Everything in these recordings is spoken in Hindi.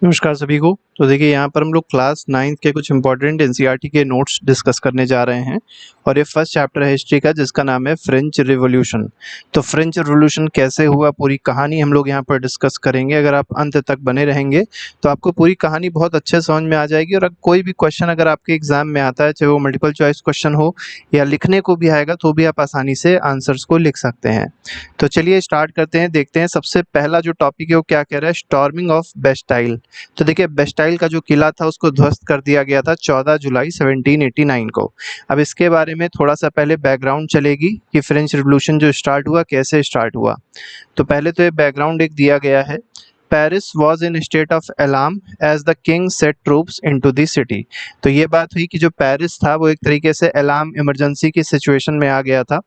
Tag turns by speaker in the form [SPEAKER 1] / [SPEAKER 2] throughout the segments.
[SPEAKER 1] नमस्कार सभी को। तो देखिए यहाँ पर हम लोग क्लास 9th के कुछ इंपॉर्टेंट एनसीईआरटी के नोट्स डिस्कस करने जा रहे हैं और ये फर्स्ट चैप्टर है हिस्ट्री का जिसका नाम है फ्रेंच रिवॉल्यूशन। तो फ्रेंच रिवॉल्यूशन कैसे हुआ पूरी कहानी हम लोग यहाँ पर डिस्कस करेंगे। अगर आप अंत तक बने रहेंगे तो आपको पूरी कहानी बहुत अच्छे से समझ में आ जाएगी और कोई भी क्वेश्चन अगर आपके एग्जाम में आता है, चाहे वो मल्टीपल चॉइस क्वेश्चन हो या लिखने को भी आएगा, तो भी आप आसानी से आंसर्स को लिख सकते हैं। तो चलिए स्टार्ट करते हैं, देखते हैं सबसे पहला जो टॉपिक है वो क्या कह रहा है। Storming of Bastille. तो देखिए बेस्टाइल का जो किला था उसको ध्वस्त कर दिया गया था 14 जुलाई 1789 को। अब इसके बारे में थोड़ा सा पहले बैकग्राउंड चलेगी कि फ्रेंच रिवॉल्यूशन जो स्टार्ट हुआ कैसे स्टार्ट हुआ। तो पहले तो ये बैकग्राउंड एक दिया गया है। Paris was in state of alarm as the king set troops into the city. तो ये बात हुई कि जो पेरिस था वो एक तरीके से अलार्म इमरजेंसी की सिचुएशन में आ गया था,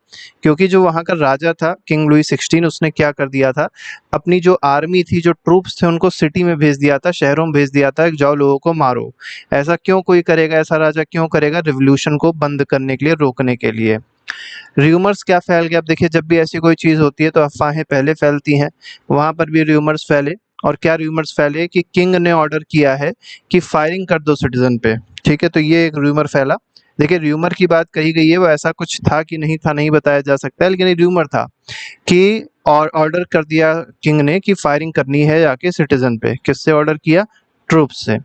[SPEAKER 1] क्योंकि जो वहाँ का राजा था किंग लुई 16, उसने क्या कर दिया था, अपनी जो आर्मी थी, जो ट्रूप्स थे, उनको सिटी में भेज दिया था, शहरों में भेज दिया था, जाओ लोगों को मारो। ऐसा क्यों कोई करेगा, ऐसा राजा क्यों करेगा? रिवॉल्यूशन को बंद करने के लिए, रोकने के लिए। र्यूमर्स क्या फैल गया। अब देखिए जब भी ऐसी कोई चीज़ होती है तो अफवाहें पहले फैलती हैं, वहाँ पर भी र्यूमर्स फैले। और क्या र्यूमर्स फैले कि किंग ने ऑर्डर किया है कि फायरिंग कर दो सिटीजन पे। ठीक है, तो ये एक र्यूमर फैला। देखिए र्यूमर की बात कही गई है, वो ऐसा कुछ था कि नहीं था नहीं बताया जा सकता है, लेकिन ये र्यूमर था कि और ऑर्डर कर दिया किंग ने कि फायरिंग करनी है जाके सिटीजन पे। किससे ऑर्डर किया? ट्रूप्स से।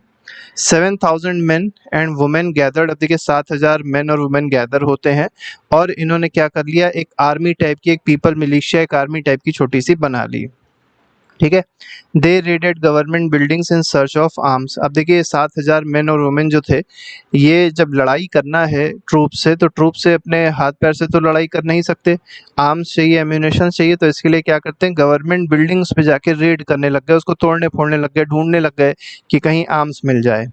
[SPEAKER 1] 7,000 मेन एंड वुमेन गैदर्ड। अब देखिए 7,000 मेन और वुमेन गैदर होते हैं और इन्होंने क्या कर लिया, एक आर्मी टाइप की, एक पीपल मिलिशिया, एक आर्मी टाइप की छोटी सी बना ली। ठीक है। They raided government buildings in search of arms. अब देखिए 7,000 मेन और वुमेन जो थे, ये जब लड़ाई करना है ट्रूप से, तो ट्रूप से अपने हाथ पैर से तो लड़ाई कर नहीं सकते, आर्म्स चाहिए, एम्यूनेशन चाहिए। तो इसके लिए क्या करते हैं, गवर्नमेंट बिल्डिंग्स पे जाके रेड करने लग गए, उसको तोड़ने फोड़ने लग गए, ढूंढने लग गए कि कहीं आर्म्स मिल जाए।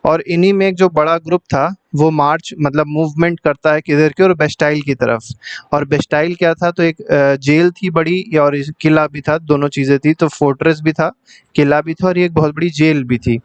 [SPEAKER 1] और इन्हीं में एक जो बड़ा ग्रुप था वो मार्च मतलब मूवमेंट करता है किधर की, और बेस्टाइल की तरफ। और बेस्टाइल क्या था, तो एक जेल थी बड़ी और किला भी था, दोनों चीज़ें थी। तो फोर्ट्रेस भी था, किला भी था, और ये एक बहुत बड़ी जेल भी थी।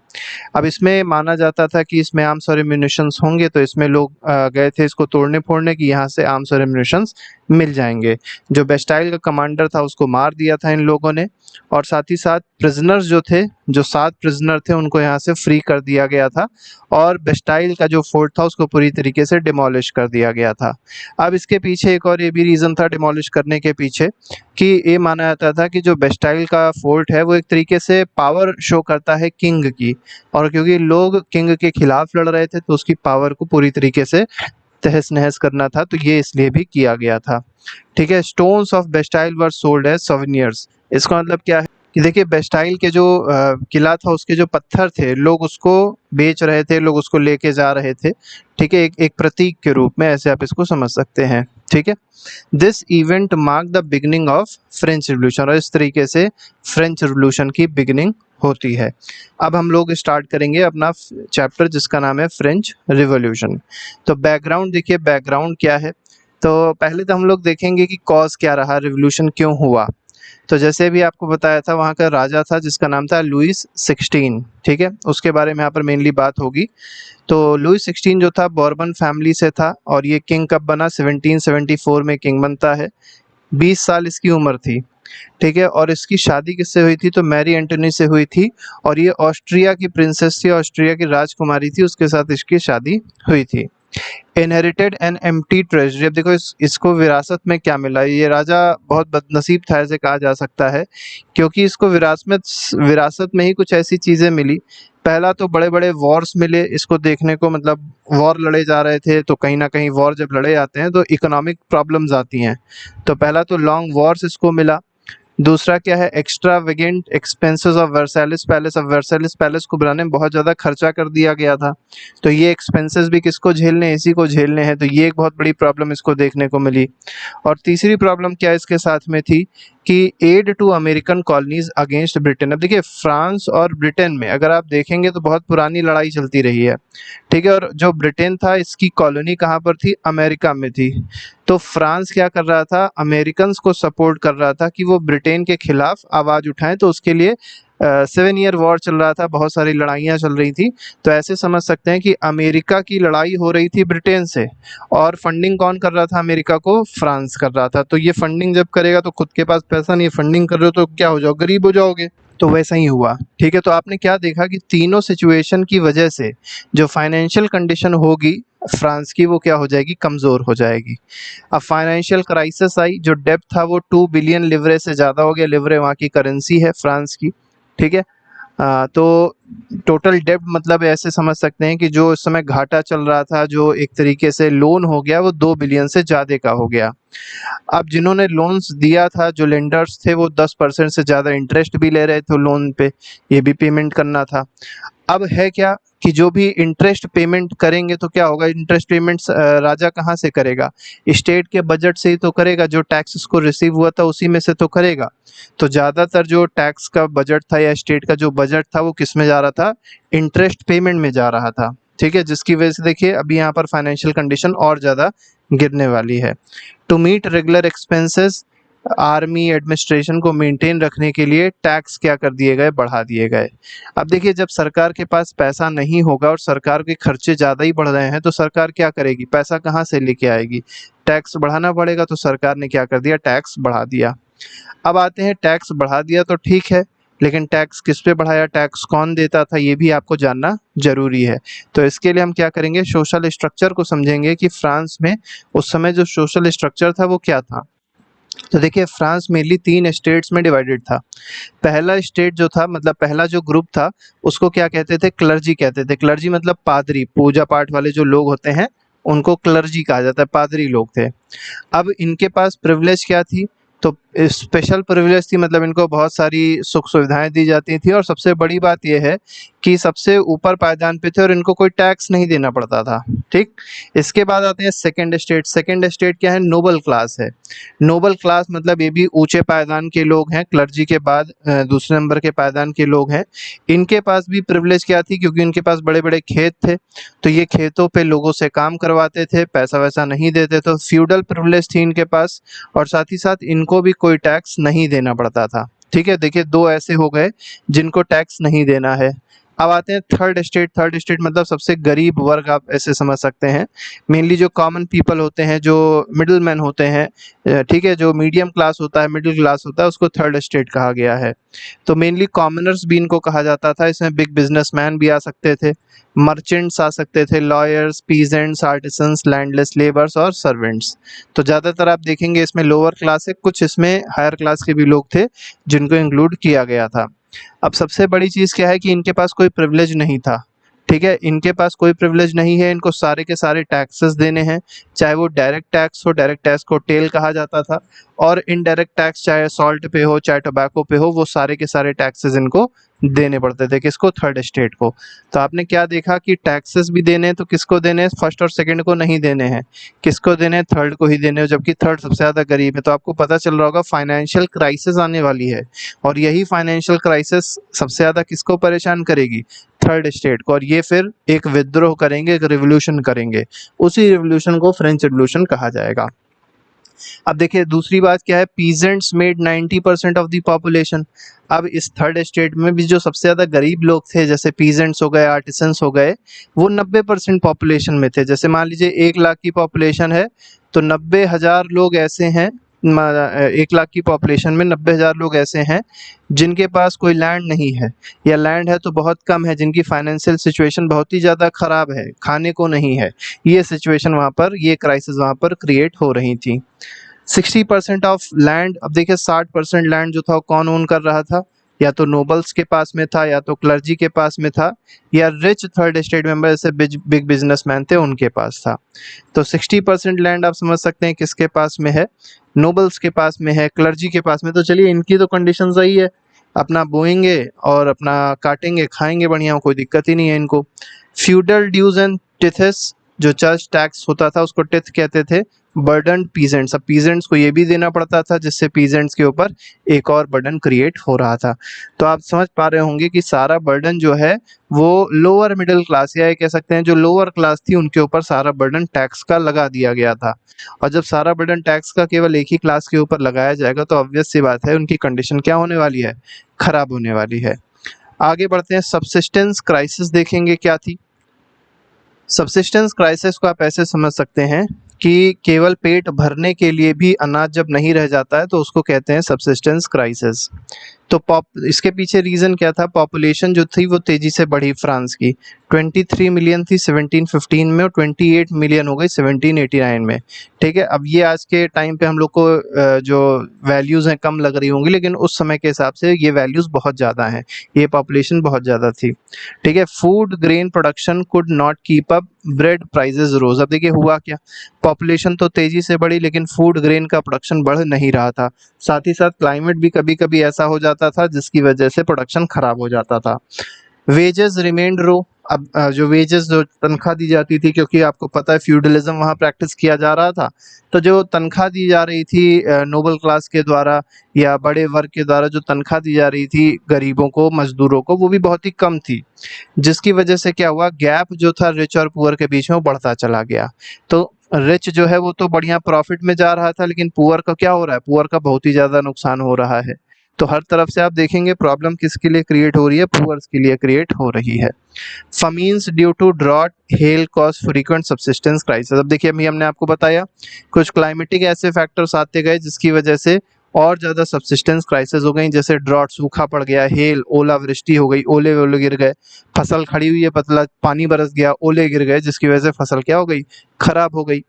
[SPEAKER 1] अब इसमें माना जाता था कि इसमें आर्म्स और एम्यूनिशंस होंगे, तो इसमें लोग गए थे इसको तोड़ने फोड़ने की, यहाँ से आर्म्स और एम्यूनिशंस मिल जाएंगे। जो बेस्टाइल का कमांडर था उसको मार दिया था इन लोगों ने, और साथ ही साथ प्रिजनर्स जो थे, जो 7 प्रिजनर थे, उनको यहाँ से फ्री कर दिया गया था। और बेस्टाइल का जो फोर्ट था उसको पूरी तरीके से डिमोलिश कर दिया गया था। अब इसके पीछे एक और ये भी रीज़न था डिमोलिश करने के पीछे, कि ये माना जाता था कि जो बेस्टाइल का फोर्ट है वो एक तरीके से पावर शो करता है किंग की, और क्योंकि लोग किंग के खिलाफ लड़ रहे थे तो उसकी पावर को पूरी तरीके से तहस नहस करना था, तो ये इसलिए भी किया गया था। ठीक है। Stones of Bastille were sold as souvenirs. इसका मतलब क्या है कि देखिए बेस्टाइल के जो किला था उसके जो पत्थर थे, लोग उसको बेच रहे थे, लोग उसको लेके जा रहे थे। ठीक है, एक प्रतीक के रूप में, ऐसे आप इसको समझ सकते हैं। ठीक है। This event mark the beginning of French revolution, और इस तरीके से फ्रेंच रिवॉल्यूशन की बिगिनिंग होती है। अब हम लोग स्टार्ट करेंगे अपना चैप्टर जिसका नाम है फ्रेंच रिवॉल्यूशन। तो बैकग्राउंड देखिए, बैकग्राउंड क्या है। तो पहले तो हम लोग देखेंगे कि कॉज क्या रहा, रिवॉल्यूशन क्यों हुआ। तो जैसे भी आपको बताया था, वहाँ का राजा था जिसका नाम था लुईस 16। ठीक है, उसके बारे में यहाँ पर मेनली बात होगी। तो लुईस 16 जो था बॉर्बन फैमिली से था, और ये किंग कब बना? 1774 में किंग बनता है। 20 साल इसकी उम्र थी। ठीक है, और इसकी शादी किससे हुई थी? तो मैरी एंटोनी से हुई थी, और ये ऑस्ट्रिया की प्रिंसेस थी, ऑस्ट्रिया की राजकुमारी थी, उसके साथ इसकी शादी हुई थी। Inherited an empty treasury. अब देखो इसको विरासत में क्या मिला। ये राजा बहुत बदनसीब था ऐसे कहा जा सकता है, क्योंकि इसको विरासत में ही कुछ ऐसी चीज़ें मिली। पहला तो बड़े बड़े वॉर्स मिले इसको देखने को, मतलब वॉर लड़े जा रहे थे, तो कहीं ना कहीं वॉर जब लड़े जाते हैं तो इकोनॉमिक प्रॉब्लम्स आती हैं। तो पहला तो लॉन्ग वॉर्स इसको मिला। दूसरा क्या है, एक्स्ट्रावेगेंट एक्सपेंसेस ऑफ वर्सैलिस पैलेस। अब वर्सैलिस पैलेस को बनाने में बहुत ज़्यादा खर्चा कर दिया गया था, तो ये एक्सपेंसेस भी किसको झेलने हैं? इसी को झेलने हैं। तो ये एक बहुत बड़ी प्रॉब्लम इसको देखने को मिली। और तीसरी प्रॉब्लम क्या इसके साथ में थी कि aid to American colonies against Britain. अब देखिए फ्रांस और ब्रिटेन में अगर आप देखेंगे तो बहुत पुरानी लड़ाई चलती रही है। ठीक है, और जो ब्रिटेन था इसकी कॉलोनी कहाँ पर थी? अमेरिका में थी। तो फ्रांस क्या कर रहा था? अमेरिकन्स को सपोर्ट कर रहा था कि वो ब्रिटेन के खिलाफ आवाज़ उठाएं। तो उसके लिए 7 ईयर वॉर चल रहा था, बहुत सारी लड़ाइयाँ चल रही थी। तो ऐसे समझ सकते हैं कि अमेरिका की लड़ाई हो रही थी ब्रिटेन से, और फंडिंग कौन कर रहा था अमेरिका को? फ्रांस कर रहा था। तो ये फंडिंग जब करेगा तो खुद के पास पैसा नहीं है, फंडिंग कर रहे हो तो क्या हो जाओ? गरीब हो जाओगे। तो वैसा ही हुआ। ठीक है, तो आपने क्या देखा कि तीनों सिचुएशन की वजह से जो फाइनेंशियल कंडीशन होगी फ्रांस की, वो क्या हो जाएगी, कमज़ोर हो जाएगी। अब फाइनेंशियल क्राइसिस आई, जो डेब्ट था वो 2 बिलियन लिवरे से ज़्यादा हो गया। लिवरे वहाँ की करेंसी है फ्रांस की। ठीक है, तो टोटल डेब्ट मतलब ऐसे समझ सकते हैं कि जो इस समय घाटा चल रहा था, जो एक तरीके से लोन हो गया, वो 2 बिलियन से ज़्यादा का हो गया। अब जिन्होंने लोन्स दिया था, जो लेंडर्स थे, वो 10% से ज़्यादा इंटरेस्ट भी ले रहे थे लोन पे, ये भी पेमेंट करना था। अब है क्या कि जो भी इंटरेस्ट पेमेंट करेंगे तो क्या होगा, इंटरेस्ट पेमेंट्स राजा कहाँ से करेगा, स्टेट के बजट से ही तो करेगा, जो टैक्स को रिसीव हुआ था उसी में से तो करेगा। तो ज़्यादातर जो टैक्स का बजट था या स्टेट का जो बजट था वो किस में जा रहा था, इंटरेस्ट पेमेंट में जा रहा था। ठीक है, जिसकी वजह से देखिए अभी यहाँ पर फाइनेंशियल कंडीशन और ज़्यादा गिरने वाली है। To meet regular expenses, army administration को मेंटेन रखने के लिए टैक्स क्या कर दिए गए, बढ़ा दिए गए। अब देखिए जब सरकार के पास पैसा नहीं होगा और सरकार के खर्चे ज़्यादा ही बढ़ रहे हैं तो सरकार क्या करेगी, पैसा कहाँ से लेके आएगी, टैक्स बढ़ाना पड़ेगा। तो सरकार ने क्या कर दिया, टैक्स बढ़ा दिया। अब आते हैं, टैक्स बढ़ा दिया तो ठीक है, लेकिन टैक्स किस पे बढ़ाया, टैक्स कौन देता था, ये भी आपको जानना जरूरी है। तो इसके लिए हम क्या करेंगे, सोशल स्ट्रक्चर को समझेंगे कि फ्रांस में उस समय जो सोशल स्ट्रक्चर था वो क्या था। तो देखिए फ्रांस मेनली 3 स्टेट्स में डिवाइडेड था। पहला स्टेट जो था, मतलब पहला जो ग्रुप था, उसको क्या कहते थे, क्लर्जी कहते थे। क्लर्जी मतलब पादरी, पूजा पाठ वाले जो लोग होते हैं उनको क्लर्जी कहा जाता है, पादरी लोग थे। अब इनके पास प्रिविलेज क्या थी, तो स्पेशल प्रिविलेज थी, मतलब इनको बहुत सारी सुख सुविधाएं दी जाती थी। और सबसे बड़ी बात यह है कि सबसे ऊपर पायदान पे थे और इनको कोई टैक्स नहीं देना पड़ता था। ठीक, इसके बाद आते हैं सेकंड स्टेट। सेकंड स्टेट क्या है, नोबल क्लास है। नोबल क्लास मतलब ये भी ऊंचे पायदान के लोग हैं, क्लर्जी के बाद दूसरे नंबर के पायदान के लोग हैं। इनके पास भी प्रिविलेज क्या थी, क्योंकि इनके पास बड़े बड़े खेत थे, तो ये खेतों पे लोगों से काम करवाते थे, पैसा वैसा नहीं देते, तो फ्यूडल प्रिविलेज थी इनके पास। और साथ ही साथ इनको भी कोई टैक्स नहीं देना पड़ता था। ठीक है, देखिए 2 ऐसे हो गए जिनको टैक्स नहीं देना है। अब आते हैं थर्ड स्टेट। थर्ड स्टेट मतलब सबसे गरीब वर्ग, आप ऐसे समझ सकते हैं। मेनली जो कॉमन पीपल होते हैं, जो मिडिल मैन होते हैं, ठीक है, जो मीडियम क्लास होता है, मिडिल क्लास होता है, उसको थर्ड स्टेट कहा गया है। तो मेनली कॉमनर्स भी इनको कहा जाता था। इसमें बिग बिजनेसमैन भी आ सकते थे, मर्चेंट्स आ सकते थे, lawyers, peasants, artisans, landless labours और सर्वेंट्स। तो ज़्यादातर आप देखेंगे इसमें लोअर क्लास है, कुछ इसमें हायर क्लास के भी लोग थे जिनको इंक्लूड किया गया था। अब सबसे बड़ी चीज़ क्या है कि इनके पास कोई प्रिविलेज नहीं था। ठीक है, इनके पास कोई प्रिविलेज नहीं है, इनको सारे के सारे टैक्सेस देने हैं, चाहे वो डायरेक्ट टैक्स हो, डायरेक्ट टैक्स को टेल कहा जाता था, और इनडायरेक्ट टैक्स चाहे सॉल्ट पे हो चाहे टोबैको पे हो, वो सारे के सारे टैक्सेस इनको देने पड़ते थे। किसको, थर्ड स्टेट को। तो आपने क्या देखा कि टैक्सेस भी देने हैं, तो किसको देने हैं, फर्स्ट और सेकंड को नहीं देने हैं, किसको देने हैं, थर्ड को ही देने हैं, जबकि थर्ड सबसे ज़्यादा गरीब है। तो आपको पता चल रहा होगा फाइनेंशियल क्राइसिस आने वाली है, और यही फाइनेंशियल क्राइसिस सबसे ज़्यादा किसको परेशान करेगी, थर्ड स्टेट को। और ये फिर एक विद्रोह करेंगे, एक रिवोल्यूशन करेंगे, उसी रिवोल्यूशन को फ्रेंच रिवोल्यूशन कहा जाएगा। अब देखिए दूसरी बात क्या है, peasants made 90% of the population. अब इस थर्ड स्टेट में भी जो सबसे ज़्यादा गरीब लोग थे, जैसे पीजेंट्स हो गए, आर्टिसंस हो गए, वो 90% पॉपुलेशन में थे। जैसे मान लीजिए 1 लाख की पॉपुलेशन है, तो 90,000 लोग ऐसे हैं, 1 लाख की पॉपुलेशन में 90,000 लोग ऐसे हैं जिनके पास कोई लैंड नहीं है, या लैंड है तो बहुत कम है, जिनकी फाइनेंशियल सिचुएशन बहुत ही ज़्यादा ख़राब है, खाने को नहीं है। ये सिचुएशन वहाँ पर, ये क्राइसिस वहाँ पर क्रिएट हो रही थी। 60% ऑफ लैंड, अब देखिए 60% लैंड जो था वो कौन ओन कर रहा था, या तो नोबल्स के पास में था, या तो क्लर्जी के पास में था, या रिच थर्ड स्टेट मेंबर जैसे बिग बिजनेसमैन थे उनके पास था। तो 60% लैंड आप समझ सकते हैं किसके पास में है, नोबल्स के पास में है, क्लर्जी के पास में। तो चलिए इनकी तो कंडीशन सही है, अपना बोएंगे और अपना काटेंगे खाएंगे बढ़िया, कोई दिक्कत ही नहीं है इनको। फ्यूडल ड्यूज एंड टिथेस, जो चर्च टैक्स होता था उसको टिथ कहते थे। बर्डन पीजेंट्स, अब पीजेंट्स को ये भी देना पड़ता था, जिससे पीजेंट्स के ऊपर एक और बर्डन क्रिएट हो रहा था। तो आप समझ पा रहे होंगे कि सारा बर्डन जो है वो लोअर मिडिल क्लास, या ये कह सकते हैं जो लोअर क्लास थी उनके ऊपर सारा बर्डन टैक्स का लगा दिया गया था। और जब सारा बर्डन टैक्स का केवल एक ही क्लास के ऊपर लगाया जाएगा तो ऑब्वियस सी बात है उनकी कंडीशन क्या होने वाली है, खराब होने वाली है। आगे बढ़ते हैं, सबसिस्टेंस क्राइसिस देखेंगे क्या थी। सबसिस्टेंस क्राइसिस को आप ऐसे समझ सकते हैं कि केवल पेट भरने के लिए भी अनाज जब नहीं रह जाता है तो उसको कहते हैं सबसिस्टेंस क्राइसिस। तो इसके पीछे रीज़न क्या था, पॉपुलेशन जो थी वो तेज़ी से बढ़ी फ्रांस की, 23 मिलियन थी 1715 में और 28 मिलियन हो गई 1789 में। ठीक है, अब ये आज के टाइम पे हम लोग को जो वैल्यूज़ हैं कम लग रही होंगी, लेकिन उस समय के हिसाब से ये वैल्यूज़ बहुत ज़्यादा हैं, ये पॉपुलेशन बहुत ज़्यादा थी। ठीक है, food grain production could not keep up, bread prices rose. अब देखिए हुआ क्या, पॉपुलेशन तो तेज़ी से बढ़ी लेकिन फूड ग्रेन का प्रोडक्शन बढ़ नहीं रहा था, साथ ही साथ क्लाइमेट भी कभी कभी ऐसा हो जाता था जिसकी वजह से प्रोडक्शन खराब हो जाता था। वेजेस रिमेंड रो, अब जो वेजेस जो तनख्वाह दी जाती थी, क्योंकि आपको पता है फ्यूडलिज्म वहाँ प्रैक्टिस किया जा रहा था, तो जो तनख्वाह दी जा रही थी नोबल क्लास के द्वारा या बड़े वर्ग के द्वारा जो तनख्वाह दी जा रही थी गरीबों को, मजदूरों को, वो भी बहुत ही कम थी, जिसकी वजह से क्या हुआ, गैप जो था रिच और पुअर के बीच में वो बढ़ता चला गया। तो रिच जो है वो तो बढ़िया प्रॉफिट में जा रहा था, लेकिन पुअर का क्या हो रहा है, पुअर का बहुत ही ज़्यादा नुकसान हो रहा है। तो हर तरफ से आप देखेंगे प्रॉब्लम किसके लिए क्रिएट हो रही है, पुअर्स के लिए क्रिएट हो रही है। Famines due to drought hail cause frequent subsistence crisis. अब देखिए अभी हमने आपको बताया कुछ क्लाइमेटिक ऐसे फैक्टर्स आते गए जिसकी वजह से और ज़्यादा सब्सिस्टेंस क्राइसिस हो गई, जैसे ड्रॉट सूखा पड़ गया, हेल ओलावृष्टि हो गई, ओले ओले गिर गए, फसल खड़ी हुई है पतला पानी बरस गया, ओले गिर गए, जिसकी वजह से फसल क्या हो गई, खराब हो गई।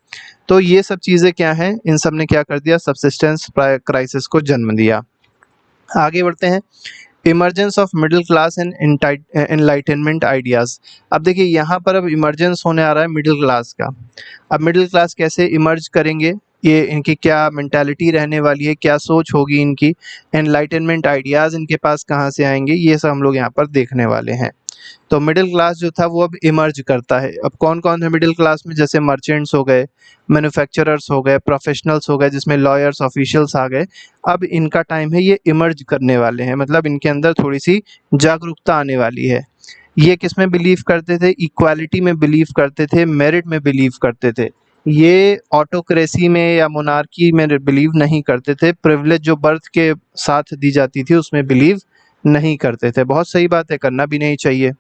[SPEAKER 1] तो ये सब चीज़ें क्या हैं, इन सब ने क्या कर दिया, सब्सिस्टेंस क्राइसिस को जन्म दिया। आगे बढ़ते हैं, emergence of middle class and enlightenment ideas. अब देखिए यहाँ पर अब इमरजेंस होने आ रहा है मिडिल क्लास का। अब मिडिल क्लास कैसे इमर्ज करेंगे, ये इनकी क्या मेंटालिटी रहने वाली है, क्या सोच होगी इनकी, एनलाइटनमेंट आइडियाज़ इनके पास कहाँ से आएंगे, ये सब हम लोग यहाँ पर देखने वाले हैं। तो मिडिल क्लास जो था वो अब इमर्ज करता है। अब कौन कौन है मिडिल क्लास में, जैसे मर्चेंट्स हो गए, मैन्युफैक्चरर्स हो गए, प्रोफेशनल्स हो गए, जिसमें लॉयर्स ऑफिशियल्स आ गए। अब इनका टाइम है, ये इमर्ज करने वाले हैं, मतलब इनके अंदर थोड़ी सी जागरूकता आने वाली है। ये किस में बिलीव करते थे, इक्वालिटी में बिलीव करते थे, मेरिट में बिलीव करते थे। ये ऑटोक्रेसी में या मोनार्की में बिलीव नहीं करते थे, प्रिविलेज जो बर्थ के साथ दी जाती थी उसमें बिलीव नहीं करते थे। बहुत सही बात है, करना भी नहीं चाहिए।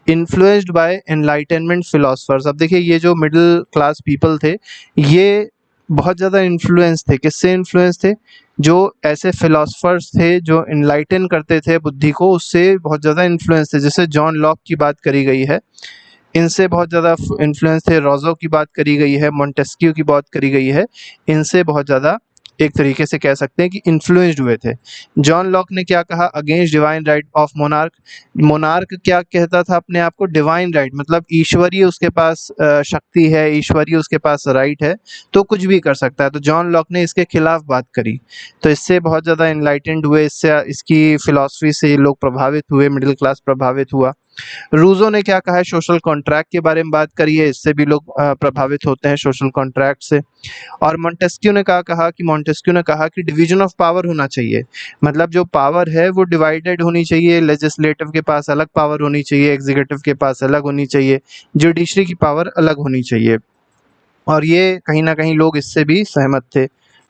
[SPEAKER 1] Influenced by enlightenment philosophers. अब देखिए ये जो मिडिल क्लास पीपल थे ये बहुत ज़्यादा इन्फ्लुएंस थे, किससे इन्फ्लुएंस थे, जो ऐसे फिलोसफर्स थे जो इनलाइटन करते थे बुद्धि को, उससे बहुत ज़्यादा इन्फ्लुएंस थे। जैसे जॉन लॉक की बात करी गई है, इनसे बहुत ज़्यादा इन्फ्लुएंस थे, रोज़ो की बात करी गई है, मॉन्टेस्क्यू की बात करी गई है, इनसे बहुत ज़्यादा एक तरीके से कह सकते हैं कि इन्फ्लुएंस्ड हुए थे। जॉन लॉक ने क्या कहा, against divine right of monarch. Monarch क्या कहता था अपने आप को, डिवाइन राइट, मतलब ईश्वरीय उसके पास शक्ति है, ईश्वरीय उसके पास राइट है, तो कुछ भी कर सकता है। तो जॉन लॉक ने इसके खिलाफ बात करी, तो इससे बहुत ज़्यादा इनलाइटेंड हुए, इससे इसकी फिलॉसफी से लोग प्रभावित हुए, मिडिल क्लास प्रभावित हुआ। रूजो ने क्या कहा है, सोशल कॉन्ट्रैक्ट के बारे में बात करी है, इससे भी लोग प्रभावित होते हैं सोशल कॉन्ट्रैक्ट से। और मॉन्टेस्क्यू ने कहा कि डिवीजन ऑफ पावर होना चाहिए, मतलब जो पावर है वो डिवाइडेड होनी चाहिए, लेजिस्लेटिव के पास अलग पावर होनी चाहिए, एग्जीक्यूटिव के पास अलग होनी चाहिए, जुडिशरी की पावर अलग होनी चाहिए। और ये कहीं ना कहीं लोग इससे भी सहमत थे।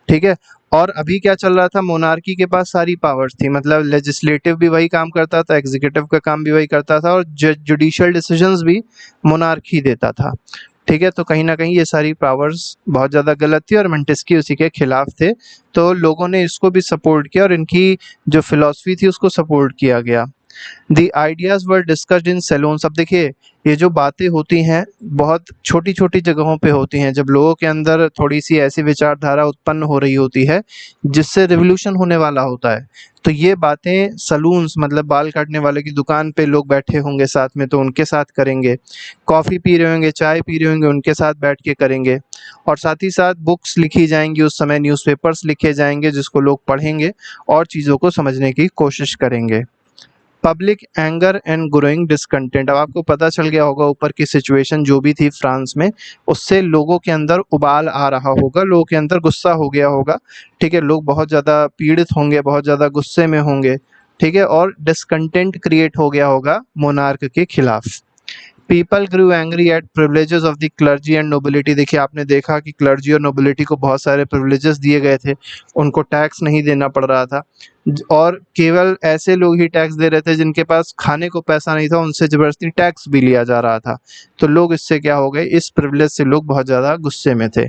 [SPEAKER 1] ठीक है, और अभी क्या चल रहा था, मोनार्की के पास सारी पावर्स थी, मतलब लेजिस्लेटिव भी वही काम करता था, एग्जीक्यूटिव का काम भी वही करता था, और जुडिशियल डिसीजंस भी मोनार्की देता था। ठीक है, तो कहीं ना कहीं ये सारी पावर्स बहुत ज़्यादा गलत थी और मोंटेस्क्यू उसी के खिलाफ थे, तो लोगों ने इसको भी सपोर्ट किया और इनकी जो फिलॉसफी थी उसको सपोर्ट किया गया। The ideas were discussed in saloons. अब देखिए ये जो बातें होती हैं बहुत छोटी छोटी जगहों पे होती हैं, जब लोगों के अंदर थोड़ी सी ऐसी विचारधारा उत्पन्न हो रही होती है जिससे रिवोल्यूशन होने वाला होता है, तो ये बातें सलून्स मतलब बाल काटने वाले की दुकान पे लोग बैठे होंगे साथ में, तो उनके साथ करेंगे, कॉफ़ी पी रहे होंगे, चाय पी रहे होंगे, उनके साथ बैठ के करेंगे, और साथ ही साथ बुक्स लिखी जाएंगी, उस समय न्यूज़पेपर्स लिखे जाएंगे जिसको लोग पढ़ेंगे और चीज़ों को समझने की कोशिश करेंगे। Public anger and growing discontent. अब आपको पता चल गया होगा ऊपर की सिचुएशन जो भी थी फ्रांस में, उससे लोगों के अंदर उबाल आ रहा होगा, लोगों के अंदर गुस्सा हो गया होगा। ठीक है, लोग बहुत ज़्यादा पीड़ित होंगे, बहुत ज़्यादा गुस्से में होंगे। ठीक है, और डिसकंटेंट क्रिएट हो गया होगा मोनार्क के खिलाफ। People grew angry at privileges of the clergy and nobility. देखिए आपने देखा कि क्लर्जी और नोबिलिटी को बहुत सारे प्रिविलेजेस दिए गए थे, उनको टैक्स नहीं देना पड़ रहा था, और केवल ऐसे लोग ही टैक्स दे रहे थे जिनके पास खाने को पैसा नहीं था, उनसे ज़बरदस्ती टैक्स भी लिया जा रहा था। तो लोग इससे क्या हो गए, इस प्रिविलेज से लोग बहुत ज़्यादा गुस्से में थे।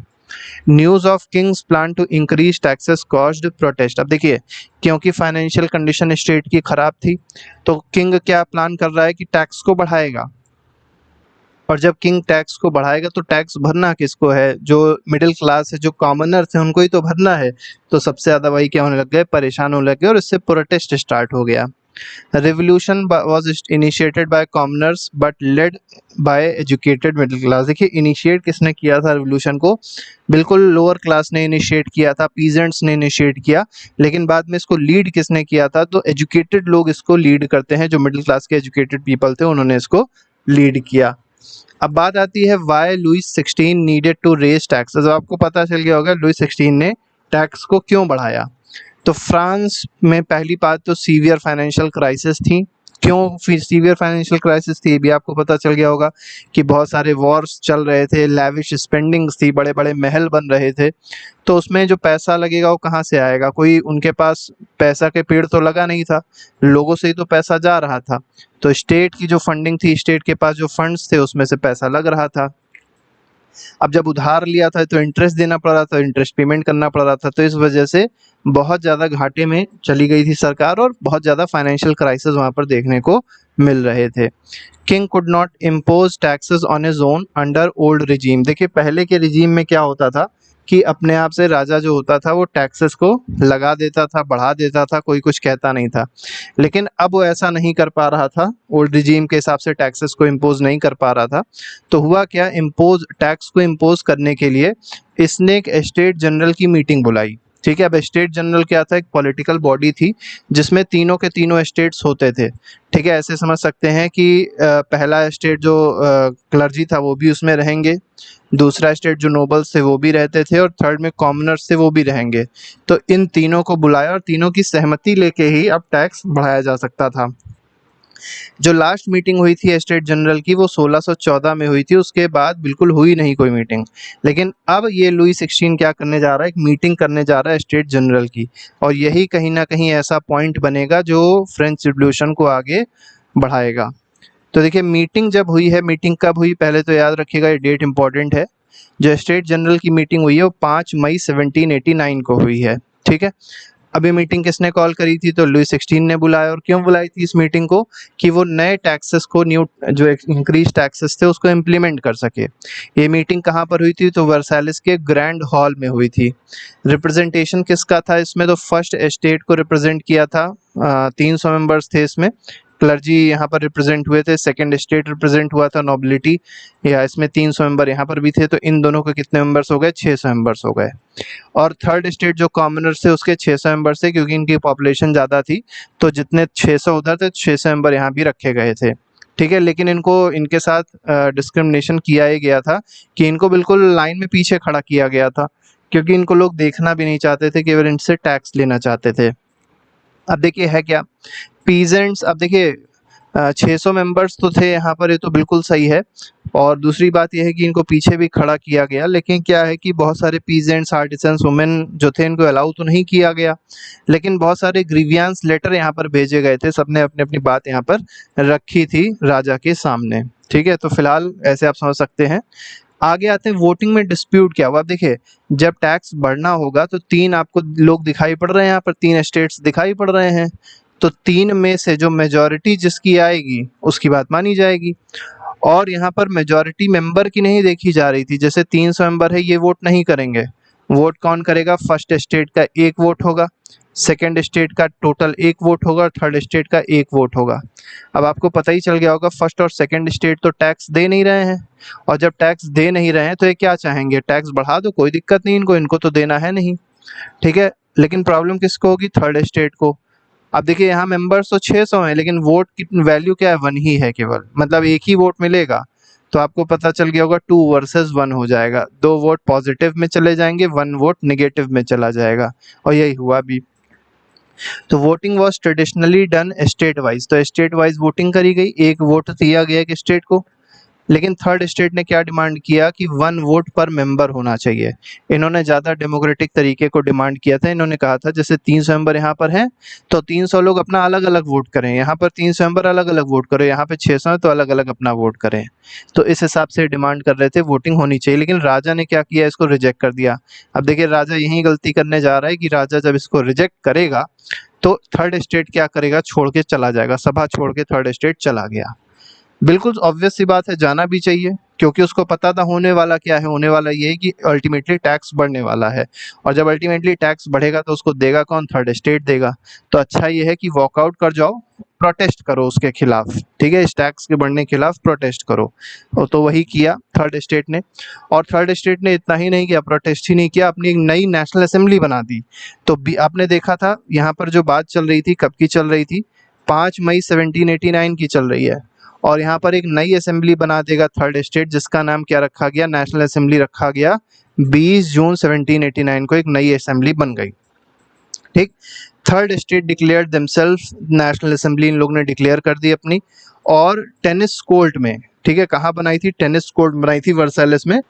[SPEAKER 1] News of king's plan to increase taxes caused protest. अब देखिए, क्योंकि फाइनेंशियल कंडीशन स्टेट की खराब थी, तो किंग क्या प्लान कर रहा है कि टैक्स को बढ़ाएगा। और जब किंग टैक्स को बढ़ाएगा तो टैक्स भरना किसको है, जो मिडिल क्लास है, जो कॉमनर्स हैं, उनको ही तो भरना है। तो सबसे ज़्यादा वही क्या होने लग गए, परेशान होने लग गए, और इससे प्रोटेस्ट स्टार्ट हो गया। Revolution was initiated by commoners but led by educated middle class. देखिए, इनिशिएट किसने किया था रेवोल्यूशन को, बिल्कुल लोअर क्लास ने इनिशिएट किया था, पीजेंट्स ने इनिशिएट किया, लेकिन बाद में इसको लीड किसने किया था, तो एजुकेटेड लोग इसको लीड करते हैं, जो मिडिल क्लास के एजुकेटेड पीपल थे उन्होंने इसको लीड किया। अब बात आती है why Louis 16 needed to raise taxes. अब आपको पता चल गया होगा लुइस 16 ने टैक्स को क्यों बढ़ाया। तो फ्रांस में पहली बात तो सीवियर फाइनेंशियल क्राइसिस थी। क्यों फिर सीवियर फाइनेंशियल क्राइसिस थी, भी आपको पता चल गया होगा कि बहुत सारे वॉर्स चल रहे थे, लैविश स्पेंडिंग्स थी, बड़े बड़े महल बन रहे थे। तो उसमें जो पैसा लगेगा वो कहाँ से आएगा, कोई उनके पास पैसा के पेड़ तो लगा नहीं था, लोगों से ही तो पैसा जा रहा था। तो स्टेट की जो फंडिंग थी, स्टेट के पास जो फंड्स थे उसमें से पैसा लग रहा था। अब जब उधार लिया था तो इंटरेस्ट देना पड़ रहा था, इंटरेस्ट पेमेंट करना पड़ रहा था, तो इस वजह से बहुत ज़्यादा घाटे में चली गई थी सरकार, और बहुत ज़्यादा फाइनेंशियल क्राइसिस वहाँ पर देखने को मिल रहे थे। King could not impose taxes on his own under old regime. देखिए, पहले के रिजीम में क्या होता था कि अपने आप से राजा जो होता था वो टैक्सेस को लगा देता था, बढ़ा देता था, कोई कुछ कहता नहीं था। लेकिन अब वो ऐसा नहीं कर पा रहा था, ओल्ड रिजीम के हिसाब से टैक्सेस को इम्पोज नहीं कर पा रहा था। तो हुआ क्या, इम्पोज टैक्स को इम्पोज करने के लिए इसने एक स्टेट जनरल की मीटिंग बुलाई। ठीक है, अब स्टेट जनरल क्या था, एक पॉलिटिकल बॉडी थी जिसमें तीनों के तीनों स्टेट्स होते थे। ठीक है, ऐसे समझ सकते हैं कि पहला स्टेट जो क्लर्जी था वो भी उसमें रहेंगे, दूसरा स्टेट जो नोबल्स थे वो भी रहते थे, और थर्ड में कॉमनर्स थे वो भी रहेंगे। तो इन तीनों को बुलाया और तीनों की सहमति लेके ही अब टैक्स बढ़ाया जा सकता था। जो लास्ट मीटिंग हुई थी स्टेट जनरल की वो 1614 में हुई थी, उसके बाद बिल्कुल हुई नहीं कोई मीटिंग। लेकिन अब ये लुई 16 क्या करने जा रहा है, एक मीटिंग करने जा रहा है स्टेट जनरल की, और यही कहीं ना कहीं ऐसा पॉइंट बनेगा जो फ्रेंच रिवॉल्यूशन को आगे बढ़ाएगा। तो देखिए, मीटिंग जब हुई है, मीटिंग कब हुई पहले तो याद रखिएगा, ये डेट इंपॉर्टेंट है। जो स्टेट जनरल की मीटिंग हुई है वो 5 मई 1789 को हुई है। ठीक है, अभी मीटिंग किसने कॉल करी थी, तो लुई 16 ने बुलाया। और क्यों बुलाई थी इस मीटिंग को, कि वो नए टैक्सेस को, न्यू जो इंक्रीज टैक्सेस थे उसको इम्प्लीमेंट कर सके। ये मीटिंग कहाँ पर हुई थी, तो वर्साइलेस के ग्रैंड हॉल में हुई थी। रिप्रेजेंटेशन किसका था इसमें, तो फर्स्ट स्टेट को रिप्रेजेंट किया था, 300 मेंबर्स थे इसमें, क्लर्जी यहाँ पर रिप्रेजेंट हुए थे। सेकंड स्टेट रिप्रेजेंट हुआ था, नोबिलिटी, या इसमें 300 मेंबर यहाँ पर भी थे। तो इन दोनों के कितने मेंबर्स हो गए, 600 मेंबर्स हो गए। और थर्ड स्टेट जो कॉमनर्स थे उसके 600 मेंबर्स थे, क्योंकि इनकी पॉपुलेशन ज़्यादा थी, तो जितने 600 उधर थे 600 मेंबर यहाँ भी रखे गए थे। ठीक है, लेकिन इनको इनके साथ डिस्क्रिमिनेशन किया ही गया था, कि इनको बिल्कुल लाइन में पीछे खड़ा किया गया था, क्योंकि इनको लोग देखना भी नहीं चाहते थे, केवल इनसे टैक्स लेना चाहते थे। अब देखिए है क्या, पीजेंट्स, अब देखिए 600 मेंबर्स तो थे यहाँ पर, ये तो बिल्कुल सही है। और दूसरी बात यह है कि इनको पीछे भी खड़ा किया गया, लेकिन क्या है कि बहुत सारे पीजेंट्स, आर्टिसंस, वुमेन जो थे इनको अलाउ तो नहीं किया गया, लेकिन बहुत सारे ग्रीवियंस लेटर यहाँ पर भेजे गए थे, सबने अपनी अपनी बात यहाँ पर रखी थी राजा के सामने। ठीक है, तो फिलहाल ऐसे आप समझ सकते हैं। आगे आते हैं वोटिंग में डिस्प्यूट क्या हुआ। अब देखिए, जब टैक्स बढ़ना होगा तो तीन आपको लोग दिखाई पड़ रहे हैं, यहाँ पर तीन स्टेट्स दिखाई पड़ रहे हैं, तो तीन में से जो मेजॉरिटी जिसकी आएगी उसकी बात मानी जाएगी। और यहाँ पर मेजॉरिटी मेंबर की नहीं देखी जा रही थी, जैसे 300 मेंबर है, ये वोट नहीं करेंगे। वोट कौन करेगा, फर्स्ट स्टेट का एक वोट होगा, सेकंड स्टेट का टोटल एक वोट होगा, और थर्ड स्टेट का एक वोट होगा। अब आपको पता ही चल गया होगा, फर्स्ट और सेकंड स्टेट तो टैक्स दे नहीं रहे हैं, और जब टैक्स दे नहीं रहे हैं तो ये क्या चाहेंगे, टैक्स बढ़ा दो, कोई दिक्कत नहीं, इनको तो देना है नहीं। ठीक है, लेकिन प्रॉब्लम किसको होगी, थर्ड स्टेट को। अब देखिए, यहाँ मेंबर्स तो 600 हैं, लेकिन वोट की वैल्यू क्या है, 1 ही है केवल, मतलब एक ही वोट मिलेगा। तो आपको पता चल गया होगा 2 वर्सेस 1 हो जाएगा, 2 वोट पॉजिटिव में चले जाएंगे, 1 वोट नेगेटिव में चला जाएगा, और यही हुआ भी। तो voting was traditionally done state wise, तो स्टेट वाइज वोटिंग करी गई, एक वोट दिया गया एक स्टेट को। लेकिन थर्ड स्टेट ने क्या डिमांड किया कि 1 वोट पर मेंबर होना चाहिए। इन्होंने ज़्यादा डेमोक्रेटिक तरीके को डिमांड किया था। इन्होंने कहा था जैसे 300 मेंबर यहाँ पर हैं तो 300 लोग अपना अलग अलग वोट करें, यहाँ पर 300 मेंबर अलग अलग वोट करो, यहाँ पे 600 है तो अलग अलग अपना वोट करें। तो इस हिसाब से डिमांड कर रहे थे वोटिंग होनी चाहिए, लेकिन राजा ने क्या किया, इसको रिजेक्ट कर दिया। अब देखिए राजा यही गलती करने जा रहा है कि राजा जब इसको रिजेक्ट करेगा तो थर्ड स्टेट क्या करेगा, छोड़ के चला जाएगा, सभा छोड़ के थर्ड स्टेट चला गया। बिल्कुल ऑब्वियस सी बात है, जाना भी चाहिए, क्योंकि उसको पता था होने वाला क्या है, होने वाला ये है कि अल्टीमेटली टैक्स बढ़ने वाला है, और जब अल्टीमेटली टैक्स बढ़ेगा तो उसको देगा कौन, थर्ड स्टेट देगा। तो अच्छा ये है कि वॉकआउट कर जाओ, प्रोटेस्ट करो उसके खिलाफ, ठीक है, इस टैक्स के बढ़ने के खिलाफ प्रोटेस्ट करो। तो वही किया थर्ड स्टेट ने। और थर्ड स्टेट ने इतना ही नहीं किया, प्रोटेस्ट ही नहीं किया, अपनी एक नई नेशनल असेंबली बना दी। तो आपने देखा था यहाँ पर जो बात चल रही थी, कब की चल रही थी, 5 मई 1789 की चल रही है। और यहाँ पर एक नई असेंबली बना देगा थर्ड स्टेट, जिसका नाम क्या रखा गया, नेशनल असेंबली रखा गया। 20 जून 1789 को एक नई असेंबली बन गई। ठीक, third state declare themselves, national assembly इन लोग ने डिक्लेयर कर दी अपनी। और टेनिस कोर्ट में, ठीक है, कहाँ बनाई थी, टेनिस कोर्ट बनाई थी वर्साइलेस में।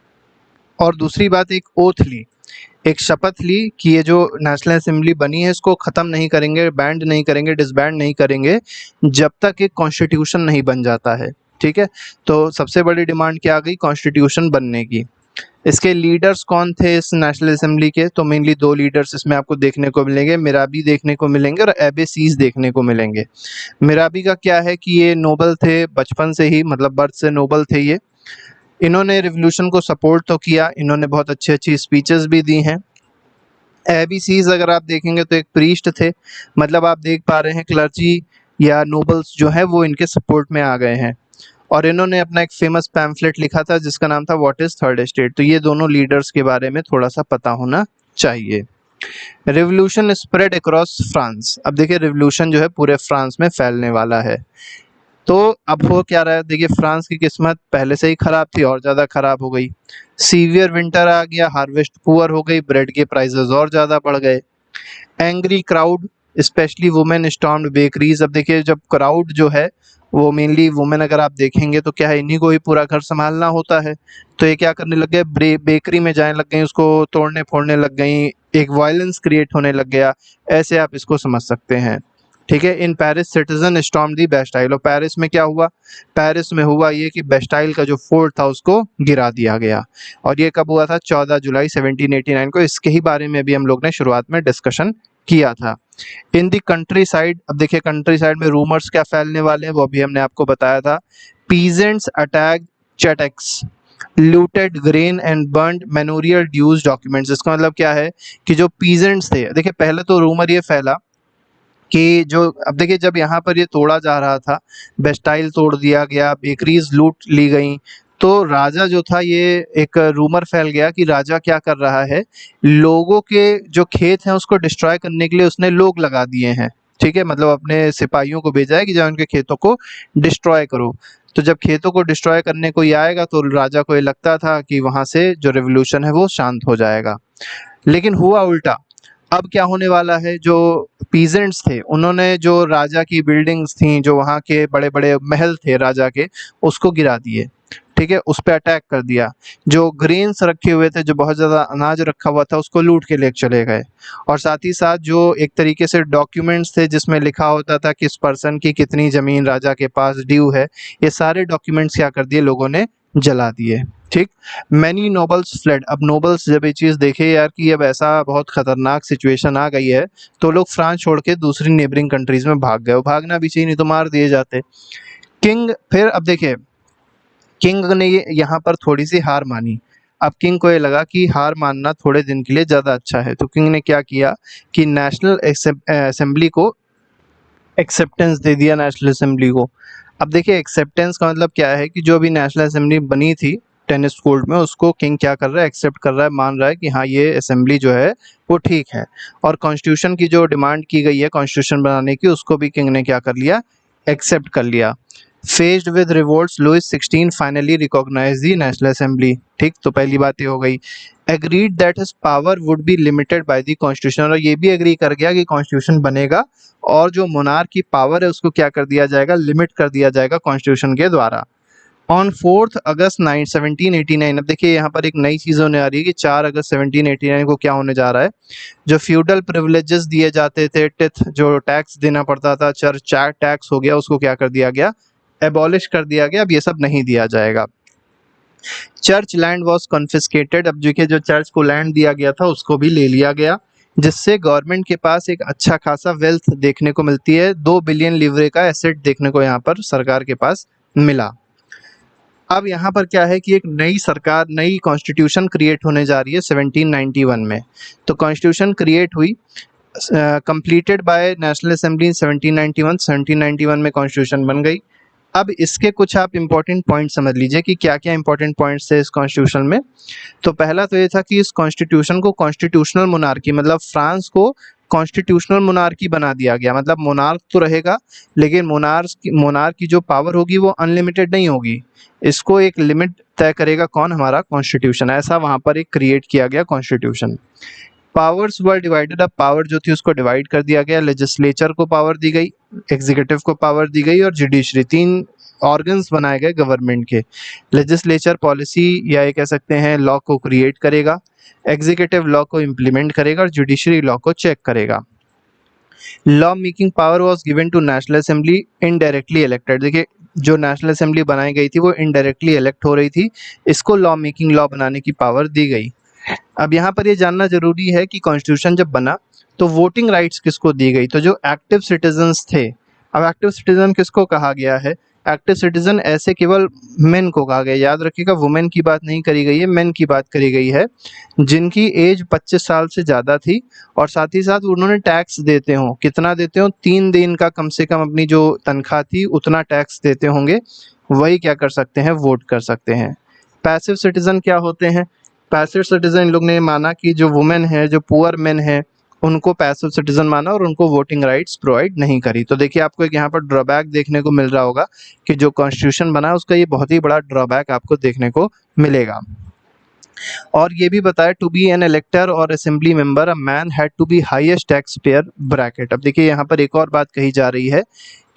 [SPEAKER 1] और दूसरी बात, एक ओथ ली, एक शपथ ली कि ये जो नेशनल असेंबली बनी है इसको ख़त्म नहीं करेंगे, बैंड नहीं करेंगे, डिसबैंड नहीं करेंगे जब तक एक कॉन्स्टिट्यूशन नहीं बन जाता है। ठीक है, तो सबसे बड़ी डिमांड क्या आ गई, कॉन्स्टिट्यूशन बनने की। इसके लीडर्स कौन थे इस नेशनल असेंबली के, तो मेनली 2 लीडर्स इसमें आपको देखने को मिलेंगे, मिराबी देखने को मिलेंगे और एबेसीज देखने को मिलेंगे। मिराबी का क्या है कि ये नोबल थे बचपन से ही, मतलब बर्थ से नोबल थे ये। इन्होंने रिवॉल्यूशन को सपोर्ट तो किया, इन्होंने बहुत अच्छी अच्छी स्पीचेस भी दी हैं। एबीसीज अगर आप देखेंगे तो एक प्रीस्ट थे, मतलब आप देख पा रहे हैं क्लर्जी या नोबल्स जो है वो इनके सपोर्ट में आ गए हैं। और इन्होंने अपना एक फेमस पैम्फलेट लिखा था जिसका नाम था व्हाट इज थर्ड स्टेट। तो ये दोनों लीडर्स के बारे में थोड़ा सा पता होना चाहिए। रिवॉल्यूशन स्प्रेड अक्रॉस फ्रांस, अब देखिए रिवॉल्यूशन जो है पूरे फ्रांस में फैलने वाला है। तो अब हो क्या रहा है, देखिए फ्रांस की किस्मत पहले से ही खराब थी और ज़्यादा खराब हो गई। सीवियर विंटर आ गया, हार्वेस्ट पुअर हो गई, ब्रेड के प्राइसेस और ज़्यादा बढ़ गए। Angry crowd specially women stormed bakeries, अब देखिए जब क्राउड जो है वो मेनली वुमेन, अगर आप देखेंगे तो क्या है, इन्हीं को ही पूरा घर संभालना होता है। तो ये क्या करने लग गए, बेकरी में जाने लग गई, उसको तोड़ने फोड़ने लग गई, एक वायलेंस क्रिएट होने लग गया, ऐसे आप इसको समझ सकते हैं। ठीक है, in Paris citizen storm the Bastille, और पेरिस में क्या हुआ, पेरिस में हुआ ये कि बेस्टाइल का जो फोर्ट था उसको गिरा दिया गया। और ये कब हुआ था, 14 जुलाई 1789 को। इसके ही बारे में भी हम लोग ने शुरुआत में डिस्कशन किया था। इन दी कंट्री साइड, अब देखिए कंट्री साइड में रूमर्स क्या फैलने वाले हैं वो भी हमने आपको बताया था। Peasants attack chateaux, looted grain and burned manorial dues documents. इसका मतलब क्या है कि जो पीजेंट्स थे, देखिए पहले तो रूमर ये फैला कि जो, अब देखिए जब यहाँ पर ये तोड़ा जा रहा था, बेस्टाइल तोड़ दिया गया, बेकरीज लूट ली गई, तो राजा जो था, ये एक रूमर फैल गया कि राजा क्या कर रहा है, लोगों के जो खेत हैं उसको डिस्ट्रॉय करने के लिए उसने लोग लगा दिए हैं। ठीक है, मतलब अपने सिपाहियों को भेजा है कि जाओ उनके खेतों को डिस्ट्रॉय करो। तो जब खेतों को डिस्ट्रॉय करने कोई आएगा तो राजा को ये लगता था कि वहाँ से जो रिवॉल्यूशन है वो शांत हो जाएगा, लेकिन हुआ उल्टा। अब क्या होने वाला है, जो पीजेंट्स थे उन्होंने जो राजा की बिल्डिंग्स थी, जो वहाँ के बड़े बड़े महल थे राजा के, उसको गिरा दिए। ठीक है, उस पर अटैक कर दिया। जो ग्रेन्स रखे हुए थे, जो बहुत ज़्यादा अनाज रखा हुआ था, उसको लूट के ले चले गए। और साथ ही साथ जो एक तरीके से डॉक्यूमेंट्स थे जिसमें लिखा होता था किस पर्सन की कितनी ज़मीन राजा के पास ड्यू है, ये सारे डॉक्यूमेंट्स क्या कर दिए, लोगों ने जला दिए। ठीक, मैनी नोबल्स फ्लेड, अब नोबल्स जब ये चीज़ देखे यार कि अब ऐसा बहुत खतरनाक सिचुएशन आ गई है, तो लोग फ्रांस छोड़ के दूसरी नेबरिंग कंट्रीज में भाग गए। भागना भी चाहिए, नहीं तो मार दिए जाते। किंग, फिर अब देखिए किंग ने यहाँ पर थोड़ी सी हार मानी। अब किंग को ये लगा कि हार मानना थोड़े दिन के लिए ज़्यादा अच्छा है, तो किंग ने क्या किया कि नेशनल असेंबली को एक्सेप्टेंस दे दिया, नेशनल असेंबली को। अब देखिए एक्सेप्टेंस का मतलब क्या है कि जो अभी नेशनल असेंबली बनी थी टेनिस कोर्ट में, उसको किंग क्या कर रहा है, एक्सेप्ट कर रहा है, मान रहा है कि हाँ ये असेंबली जो है वो ठीक है। और कॉन्स्टिट्यूशन की जो डिमांड की गई है कॉन्स्टिट्यूशन बनाने की, उसको भी किंग ने क्या कर लिया, एक्सेप्ट कर लिया। Faced with revolts, Louis 16 finally recognize the national assembly. ठीक, तो पहली बात ये हो गई। Agreed that his power would be limited by the constitution, और ये भी एग्री कर गया कि कॉन्स्टिट्यूशन बनेगा और जो मोनार्क की पावर है उसको क्या कर दिया जाएगा, लिमिट कर दिया जाएगा कॉन्स्टिट्यूशन के द्वारा। ऑन 4 अगस्त 1789, अब देखिए यहाँ पर एक नई चीज़ होने आ रही है कि 4 अगस्त 1789 को क्या होने जा रहा है। जो फ्यूडल प्रिविलेजेस दिए जाते थे, टिथ जो टैक्स देना पड़ता था, चर्च टैक्स हो गया, उसको क्या कर दिया गया, एबॉलिश कर दिया गया। अब ये सब नहीं दिया जाएगा। चर्च लैंड वॉज कॉन्फिस्केटेड, अब जो चर्च को लैंड दिया गया था उसको भी ले लिया गया, जिससे गवर्नमेंट के पास एक अच्छा खासा वेल्थ देखने को मिलती है। 2 बिलियन लिवरे का एसेट देखने को यहाँ पर सरकार के पास मिला। अब यहाँ पर क्या है कि एक नई सरकार, नई कॉन्स्टिट्यूशन क्रिएट होने जा रही है 1791 में। तो कॉन्स्टिट्यूशन क्रिएट हुई, कंप्लीटेड बाय नेशनल असेंबली इन 1791 में कॉन्स्टिट्यूशन बन गई। अब इसके कुछ आप इंपॉर्टेंट पॉइंट समझ लीजिए कि क्या क्या इंपॉर्टेंट पॉइंट्स थे इस कॉन्स्टिट्यूशन में। तो पहला तो ये था कि इस कॉन्स्टिट्यूशन को कॉन्स्टिट्यूशनल मोनार्की, मतलब फ्रांस को कॉन्स्टिट्यूशनल मोनार्की बना दिया गया। मतलब मोनार्क तो रहेगा, लेकिन मोनार्क की जो पावर होगी वो अनलिमिटेड नहीं होगी। इसको एक लिमिट तय करेगा कौन, हमारा कॉन्स्टिट्यूशन। ऐसा वहाँ पर एक क्रिएट किया गया कॉन्स्टिट्यूशन। पावर्स वर डिवाइडेड, अब पावर जो थी उसको डिवाइड कर दिया गया। लेजिस्लेचर को पावर दी गई, एग्जीक्यूटिव को पावर दी गई और जुडिशरी, 3 ऑर्गन्स बनाए गए गवर्नमेंट के। लेजिस्लेचर पॉलिसी या ये कह सकते हैं लॉ को क्रिएट करेगा, एग्जीक्यूटिव लॉ को इम्प्लीमेंट करेगा और जुडिशरी लॉ को चेक करेगा। Law making power was given to national assembly indirectly elected, देखिए जो नेशनल असेंबली बनाई गई थी वो इनडायरेक्टली इलेक्ट हो रही थी, इसको लॉ मेकिंग, लॉ बनाने की पावर दी गई। अब यहाँ पर ये जानना जरूरी है कि कॉन्स्टिट्यूशन जब बना तो वोटिंग राइट्स किसको दी गई, तो जो एक्टिव सिटीजन्स थे। अब एक्टिव सिटीजन किसको कहा गया है, एक्टिव सिटीजन ऐसे केवल मेन को कहा गया, याद रखिएगा वुमेन की बात नहीं करी गई है, मेन की बात करी गई है, जिनकी एज 25 साल से ज़्यादा थी और साथ ही साथ उन्होंने टैक्स देते हों, कितना देते हों, 3 दिन का कम से कम अपनी जो तनख्वाह थी उतना टैक्स देते होंगे, वही क्या कर सकते हैं, वोट कर सकते हैं। पैसिव सिटीजन क्या होते हैं, पैसिव सिटीजन इन लोग ने माना कि जो वुमेन है, जो पुअर मेन है, उनको पैसिव सिटीजन माना और उनको वोटिंग राइट्स प्रोवाइड नहीं करी। तो देखिए आपको एक यहाँ पर ड्रॉबैक देखने को मिल रहा होगा कि जो कॉन्स्टिट्यूशन बना है उसका ये बहुत ही बड़ा ड्रॉबैक आपको देखने को मिलेगा। और ये भी बताया टू बी एन इलेक्टर और assembly member a man had to be highest tax payer bracket. अब देखिए यहाँ पर एक और बात कही जा रही है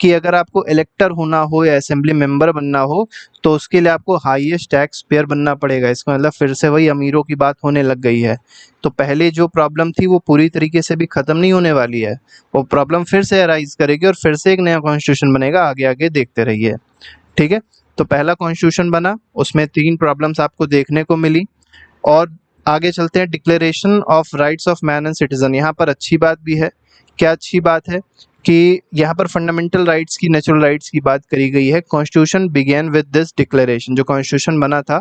[SPEAKER 1] कि अगर आपको इलेक्टर होना हो या असेंबली मेंबर बनना हो तो उसके लिए आपको हाईएस्ट टैक्स पेयर बनना पड़ेगा। इसका मतलब फिर से वही अमीरों की बात होने लग गई है। तो पहले जो प्रॉब्लम थी वो पूरी तरीके से भी ख़त्म नहीं होने वाली है, वो प्रॉब्लम फिर से अराइज करेगी और फिर से एक नया कॉन्स्टिट्यूशन बनेगा। आगे आगे देखते रहिए, ठीक है। तो पहला कॉन्स्टिट्यूशन बना, उसमें 3 प्रॉब्लम्स आपको देखने को मिली। और आगे चलते हैं, declaration of rights of man and citizen. यहाँ पर अच्छी बात भी है। क्या अच्छी बात है कि यहाँ पर फंडामेंटल राइट्स की, नेचुरल राइट्स की बात करी गई है। Constitution began with this declaration, जो कॉन्स्टिट्यूशन बना था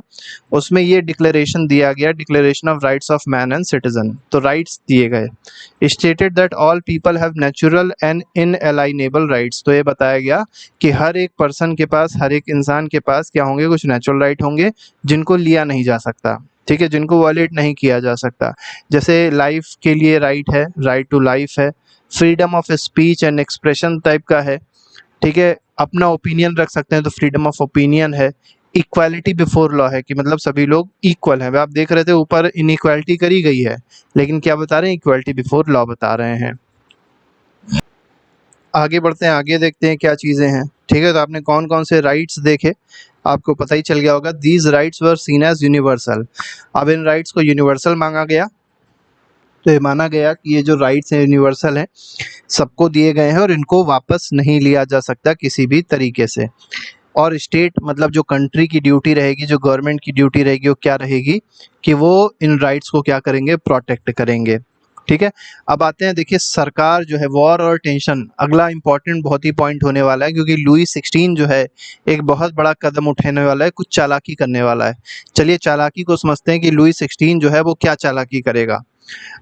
[SPEAKER 1] उसमें ये डिक्लेरेशन दिया गया, declaration of rights of man and citizen. तो राइट्स दिए गए, stated that all people have natural and inalienable rights. तो ये बताया गया कि हर एक पर्सन के पास, हर एक इंसान के पास क्या होंगे, कुछ नेचुरल राइट होंगे जिनको लिया नहीं जा सकता, ठीक है, जिनको वॉयलेट नहीं किया जा सकता। जैसे लाइफ के लिए राइट है, राइट टू लाइफ है, freedom of speech and expression type का है, ठीक है, अपना ओपिनियन रख सकते हैं तो फ्रीडम ऑफ ओपिनियन है। इक्वालिटी बिफोर लॉ है कि मतलब सभी लोग इक्वल हैं। आप देख रहे थे ऊपर इनइक्वालिटी करी गई है, लेकिन क्या बता रहे हैं, इक्वालिटी बिफोर लॉ बता रहे हैं। आगे बढ़ते हैं, आगे देखते हैं क्या चीज़ें हैं, ठीक है। तो आपने कौन कौन से राइट्स देखे, आपको पता ही चल गया होगा। These rights were seen as universal. अब इन राइट्स को यूनिवर्सल मांगा गया, तो ये माना गया कि ये जो राइट्स हैं यूनिवर्सल हैं, सबको दिए गए हैं और इनको वापस नहीं लिया जा सकता किसी भी तरीके से। और स्टेट, मतलब जो कंट्री की ड्यूटी रहेगी, जो गवर्नमेंट की ड्यूटी रहेगी, वो क्या रहेगी कि वो इन राइट्स को क्या करेंगे, प्रोटेक्ट करेंगे, ठीक है। अब आते हैं, देखिए सरकार जो है, वॉर और टेंशन अगला इंपॉर्टेंट बहुत ही पॉइंट होने वाला है, क्योंकि लुई 16 जो है एक बहुत बड़ा कदम उठाने वाला है, कुछ चालाकी करने वाला है। चलिए चालाकी को समझते हैं कि लुई 16 जो है वो क्या चालाकी करेगा।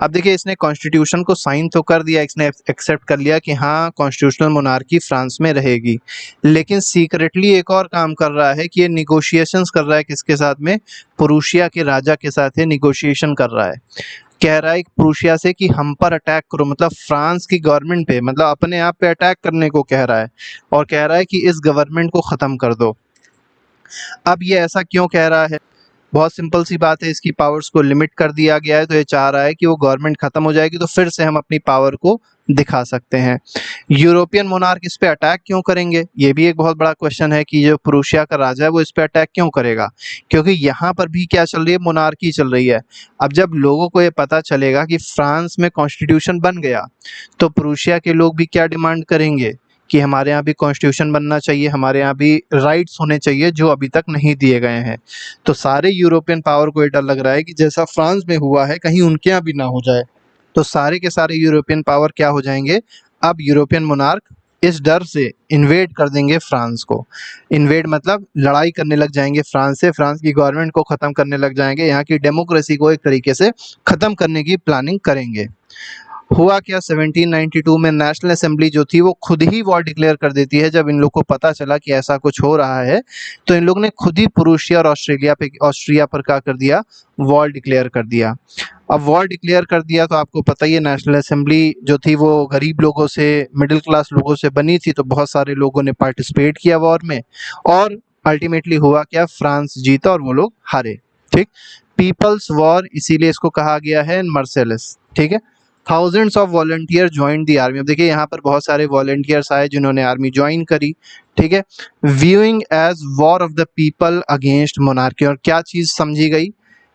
[SPEAKER 1] अब देखिए इसने कॉन्स्टिट्यूशन को साइन तो कर दिया, इसने एक्सेप्ट कर लिया कि हाँ कॉन्स्टिट्यूशनल मोनार्की फ्रांस में रहेगी, लेकिन सीक्रेटली एक और काम कर रहा है कि ये निगोशिएशंस कर रहा है, किसके साथ में, प्रूशिया के राजा के साथ ये निगोशिएशन कर रहा है। कह रहा है प्रूशिया से कि हम पर अटैक करो, मतलब फ्रांस की गवर्नमेंट पे, मतलब अपने आप पे अटैक करने को कह रहा है, और कह रहा है कि इस गवर्नमेंट को ख़त्म कर दो। अब ये ऐसा क्यों कह रहा है, बहुत सिंपल सी बात है, इसकी पावर्स को लिमिट कर दिया गया है, तो ये चाह रहा है कि वो गवर्नमेंट खत्म हो जाएगी तो फिर से हम अपनी पावर को दिखा सकते हैं। यूरोपियन मोनार्क इस पे अटैक क्यों करेंगे, ये भी एक बहुत बड़ा क्वेश्चन है कि जो प्रूशिया का राजा है वो इस पे अटैक क्यों करेगा, क्योंकि यहाँ पर भी क्या चल रही है, मोनार्की चल रही है। अब जब लोगों को ये पता चलेगा कि फ्रांस में कॉन्स्टिट्यूशन बन गया तो प्रूशिया के लोग भी क्या डिमांड करेंगे कि हमारे यहाँ भी कॉन्स्टिट्यूशन बनना चाहिए, हमारे यहाँ भी राइट्स होने चाहिए जो अभी तक नहीं दिए गए हैं। तो सारे यूरोपियन पावर को ये डर लग रहा है कि जैसा फ्रांस में हुआ है कहीं उनके यहाँ भी ना हो जाए। तो सारे के सारे यूरोपियन पावर क्या हो जाएंगे, अब यूरोपियन मोनार्क इस डर से इन्वेड कर देंगे फ्रांस को। इन्वेड मतलब लड़ाई करने लग जाएंगे फ्रांस से, फ्रांस की गवर्नमेंट को ख़त्म करने लग जाएंगे, यहाँ की डेमोक्रेसी को एक तरीके से ख़त्म करने की प्लानिंग करेंगे। हुआ क्या, 1792 में नेशनल असेंबली जो थी वो खुद ही वॉर डिक्लेयर कर देती है। जब इन लोग को पता चला कि ऐसा कुछ हो रहा है तो इन लोग ने खुद ही प्रूशिया और ऑस्ट्रिया पर क्या कर दिया, वॉर डिक्लेयर कर दिया। अब वॉर डिक्लेयर कर दिया तो आपको पता ही है, नेशनल असेंबली जो थी वो गरीब लोगों से, मिडिल क्लास लोगों से बनी थी, तो बहुत सारे लोगों ने पार्टिसिपेट किया वॉर में और अल्टीमेटली हुआ क्या, फ्रांस जीता और वो लोग हारे। ठीक, पीपल्स वॉर इसीलिए इसको कहा गया है मर्सेलस। ठीक है, thousands of volunteer join the army. अब देखिए यहाँ पर बहुत सारे वॉलंटियर्स आए जिन्होंने आर्मी ज्वाइन करी। ठीक है, viewing as war of the people against monarchy. और क्या चीज समझी गई,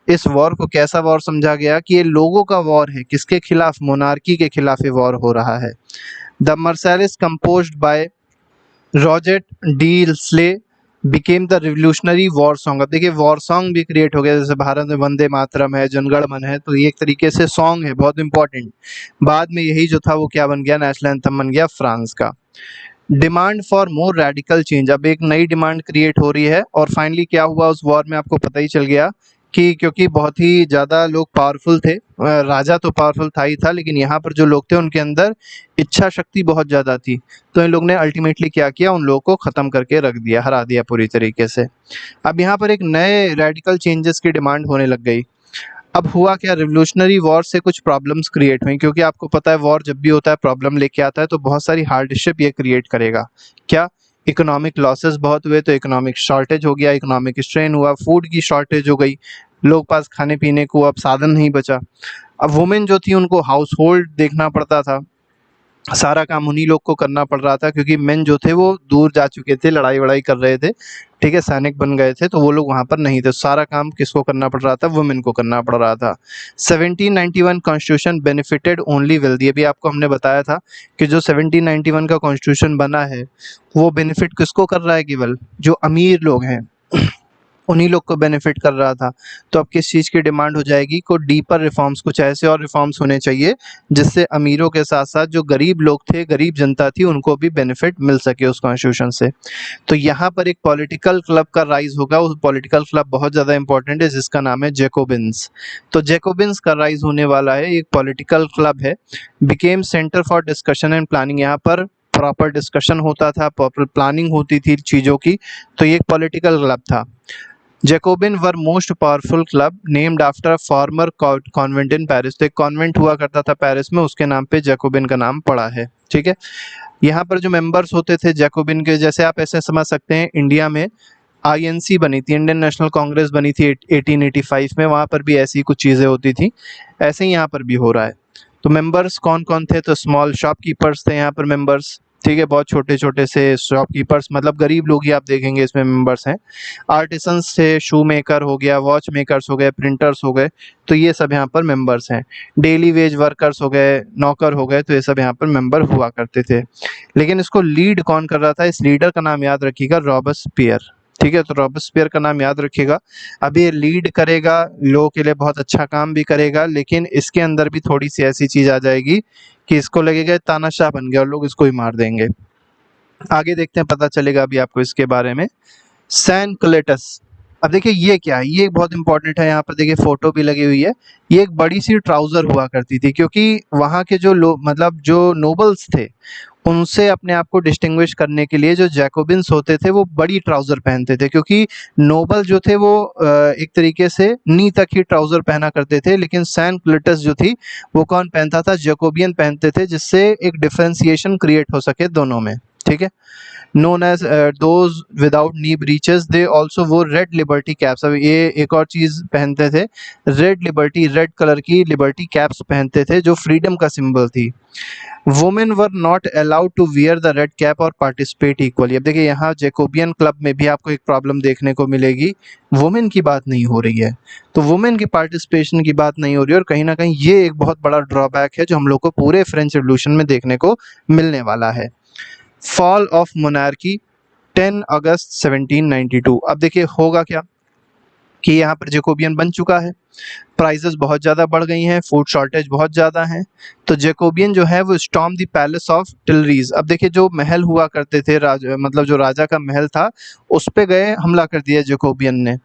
[SPEAKER 1] इस वॉर को कैसा वॉर समझा गया कि ये लोगों का वॉर है, किसके खिलाफ, मोनार्की के खिलाफ ये वॉर हो रहा है। The Marseillaise composed by Rouget de Lisle became the revolutionary war song. अब देखिए वॉर सॉन्ग भी क्रिएट हो गया, जैसे भारत में वंदे मातरम है, जनगण मन है, तो ये एक तरीके से सॉन्ग है बहुत इंपॉर्टेंट। बाद में यही जो था वो क्या बन गया, नेशनल एंथम बन गया फ्रांस का। Demand for more radical change, अब एक नई डिमांड क्रिएट हो रही है। और फाइनली क्या हुआ उस वॉर में, आपको पता ही चल गया कि क्योंकि बहुत ही ज़्यादा लोग पावरफुल थे, राजा तो पावरफुल था ही था, लेकिन यहाँ पर जो लोग थे उनके अंदर इच्छा शक्ति बहुत ज़्यादा थी। तो इन लोग ने अल्टीमेटली क्या किया, उन लोगों को ख़त्म करके रख दिया, हरा दिया पूरी तरीके से। अब यहाँ पर एक नए रेडिकल चेंजेस की डिमांड होने लग गई। अब हुआ क्या, रिवोल्यूशनरी वॉर से कुछ प्रॉब्लम्स क्रिएट हुई, क्योंकि आपको पता है वॉर जब भी होता है प्रॉब्लम लेके आता है, तो बहुत सारी हार्डशिप ये क्रिएट करेगा। क्या, इकोनॉमिक लॉसेस बहुत हुए, तो इकोनॉमिक शॉर्टेज हो गया, इकोनॉमिक स्ट्रेन हुआ, फूड की शॉर्टेज हो गई, लोग पास खाने पीने को अब साधन नहीं बचा। अब वुमेन जो थी उनको हाउस होल्ड देखना पड़ता था, सारा काम उन्हीं लोग को करना पड़ रहा था, क्योंकि मेन जो थे वो दूर जा चुके थे, लड़ाई वड़ाई कर रहे थे, ठीक है, सैनिक बन गए थे, तो वो लोग वहाँ पर नहीं थे। सारा काम किसको करना पड़ रहा था, वुमेन को करना पड़ रहा था। 1791 कॉन्स्टिट्यूशन बेनिफिटेड ओनली वेल्दी। अभी आपको हमने बताया था कि जो 1791 का कॉन्स्टिट्यूशन बना है वो बेनिफिट किसको कर रहा है, केवल जो अमीर लोग हैं उन्हीं लोग को बेनिफिट कर रहा था। तो अब किस चीज़ की डिमांड हो जाएगी, को डीपर रिफॉर्म्स, कुछ ऐसे और रिफॉर्म्स होने चाहिए जिससे अमीरों के साथ साथ जो गरीब लोग थे, गरीब जनता थी, उनको भी बेनिफिट मिल सके उस कॉन्स्टिट्यूशन से। तो यहाँ पर एक पॉलिटिकल क्लब का राइज होगा, उस पॉलिटिकल क्लब बहुत ज़्यादा इंपॉर्टेंट है जिसका नाम है जैकोबिन्स। तो जैकोबिन्स का राइज होने वाला है, एक पॉलिटिकल क्लब है। Became centre for discussion and planning, यहाँ पर प्रॉपर डिस्कशन होता था, प्रॉपर प्लानिंग होती थी चीज़ों की, तो ये एक पॉलिटिकल क्लब था। Jacobian were most powerful club named after farmer convent in Paris. तो एक कॉन्वेंट हुआ करता था पेरिस में, उसके नाम पे जैकोबिन का नाम पड़ा है। ठीक है, यहाँ पर जो मेंबर्स होते थे जैकोबिन के, जैसे आप ऐसे समझ सकते हैं इंडिया में आईएनसी बनी थी, इंडियन नेशनल कांग्रेस बनी थी 1885 में, वहाँ पर भी ऐसी कुछ चीज़ें होती थी, ऐसे ही यहाँ पर भी हो रहा है। तो मेंबर्स कौन कौन थे, तो स्मॉल शॉपकीपर्स थे यहाँ पर मेंबर्स, ठीक है, बहुत छोटे छोटे से शॉपकीपर्स, मतलब गरीब लोग ही आप देखेंगे इसमें मेंबर्स हैं। आर्टिसंस थे, शू मेकर हो गया, वॉच मेकर्स हो गए, प्रिंटर्स हो गए, तो ये सब यहाँ पर मेंबर्स हैं। डेली वेज वर्कर्स हो गए, नौकर हो गए, तो ये सब यहाँ पर मेंबर हुआ करते थे। लेकिन इसको लीड कौन कर रहा था, इस लीडर का नाम याद रखिएगा, रॉबस्पियर। ठीक है, तो रॉबस्पियर का नाम याद रखिएगा। अब ये लीड करेगा, लोगों के लिए बहुत अच्छा काम भी करेगा, लेकिन इसके अंदर भी थोड़ी सी ऐसी चीज़ आ जाएगी कि इसको लगेगा तानाशाह बन गया और लोग इसको ही मार देंगे। आगे देखते हैं, पता चलेगा अभी आपको इसके बारे में। सैन क्लेटस, अब देखिए ये क्या है, ये बहुत इंपॉर्टेंट है। यहाँ पर देखिए फोटो भी लगी हुई है। ये एक बड़ी सी ट्राउजर हुआ करती थी, क्योंकि वहाँ के जो लोग, मतलब जो नोबल्स थे, उनसे अपने आप को डिस्टिंग्विश करने के लिए जो जैकोबिन्स होते थे वो बड़ी ट्राउजर पहनते थे, क्योंकि नोबल जो थे वो एक तरीके से नी तक ही ट्राउजर पहना करते थे, लेकिन सैन क्लेटस जो थी वो कौन पहनता था, जैकोबियन पहनते थे, जिससे एक डिफरेंशिएशन क्रिएट हो सके दोनों में। ठीक ठीक है। known as those without knee breeches, they also wore red liberty caps। अब ये एक और चीज पहनते थे, रेड लिबर्टी, रेड कलर की लिबर्टी कैप्स पहनते थे जो फ्रीडम का सिंबल थी। Women were not allowed to wear the red cap और पार्टिसिपेट इक्वली। अब देखिए यहाँ जैकोबियन क्लब में भी आपको एक प्रॉब्लम देखने को मिलेगी, वुमेन की बात नहीं हो रही है, तो वुमेन की पार्टिसिपेशन की बात नहीं हो रही है, और कहीं ना कहीं ये एक बहुत बड़ा ड्रॉबैक है जो हम लोग को पूरे फ्रेंच रिवॉल्यूशन में देखने को मिलने वाला है। फॉल ऑफ मोनार्की 10 अगस्त 1792। अब देखिए होगा क्या कि यहाँ पर जैकोबियन बन चुका है, प्राइजेस बहुत ज़्यादा बढ़ गई हैं, फूड शॉर्टेज बहुत ज़्यादा है, तो जैकोबियन जो है वो स्टॉर्म द पैलेस ऑफ टिलरीज। अब देखिए जो महल हुआ करते थे, मतलब जो राजा का महल था, उस पे गए, हमला कर दिया जैकोबियन ने।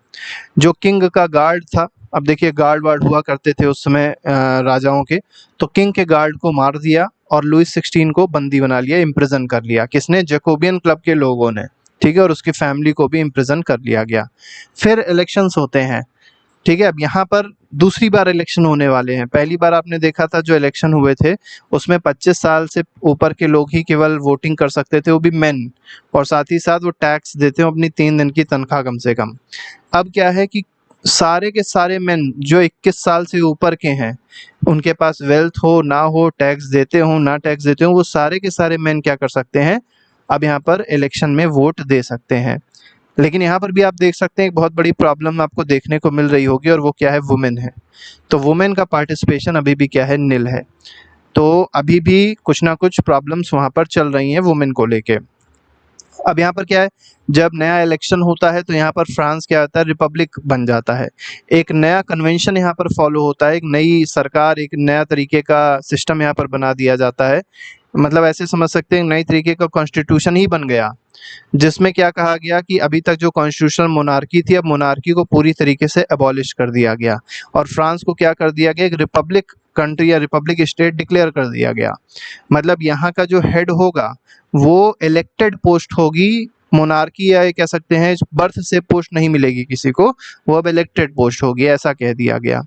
[SPEAKER 1] जो किंग का गार्ड था, अब देखिए गार्ड वार्ड हुआ करते थे उस समय राजाओं के, तो किंग के गार्ड को मार दिया और लुइस 16 को बंदी बना लिया, इम्प्रिजन कर लिया। किसने? जैकोबियन क्लब के लोगों ने, ठीक है, और उसकी फैमिली को भी इम्प्रिजन कर लिया गया। फिर इलेक्शंस होते हैं, ठीक है। अब यहाँ पर दूसरी बार इलेक्शन होने वाले हैं। पहली बार आपने देखा था जो इलेक्शन हुए थे उसमें 25 साल से ऊपर के लोग ही केवल वोटिंग कर सकते थे, वो भी मेन, और साथ ही साथ वो टैक्स देते हो अपनी 3 दिन की तनख्वाह कम से कम। अब क्या है कि सारे के सारे मेन जो 21 साल से ऊपर के हैं, उनके पास वेल्थ हो ना हो, टैक्स देते हो ना टैक्स देते हो, वो सारे के सारे मेन क्या कर सकते हैं, अब यहाँ पर इलेक्शन में वोट दे सकते हैं। लेकिन यहाँ पर भी आप देख सकते हैं एक बहुत बड़ी प्रॉब्लम आपको देखने को मिल रही होगी, और वो क्या है? वुमेन है। तो वुमेन का पार्टिसिपेशन अभी भी क्या है? निल है। तो अभी भी कुछ ना कुछ प्रॉब्लम्स वहाँ पर चल रही हैं वुमेन को लेके। अब यहाँ पर क्या है, जब नया इलेक्शन होता है तो यहाँ पर फ्रांस क्या होता है? रिपब्लिक बन जाता है। एक नया कन्वेंशन यहाँ पर फॉलो होता है, एक नई सरकार, एक नया तरीके का सिस्टम यहाँ पर बना दिया जाता है। मतलब ऐसे समझ सकते हैं नई तरीके का कॉन्स्टिट्यूशन ही बन गया, जिसमें क्या कहा गया कि अभी तक जो कॉन्स्टिट्यूशनल मोनार्की थी, अब मोनार्की को पूरी तरीके से अबॉलिश कर दिया गया, और फ्रांस को क्या कर दिया गया? एक रिपब्लिक कंट्री या रिपब्लिक स्टेट डिक्लेयर कर दिया गया। मतलब यहाँ का जो हेड होगा वो इलेक्टेड पोस्ट होगी, मोनार्की या ये कह सकते हैं बर्थ से पोस्ट नहीं मिलेगी किसी को, वो अब इलेक्टेड पोस्ट होगी, ऐसा कह दिया गया।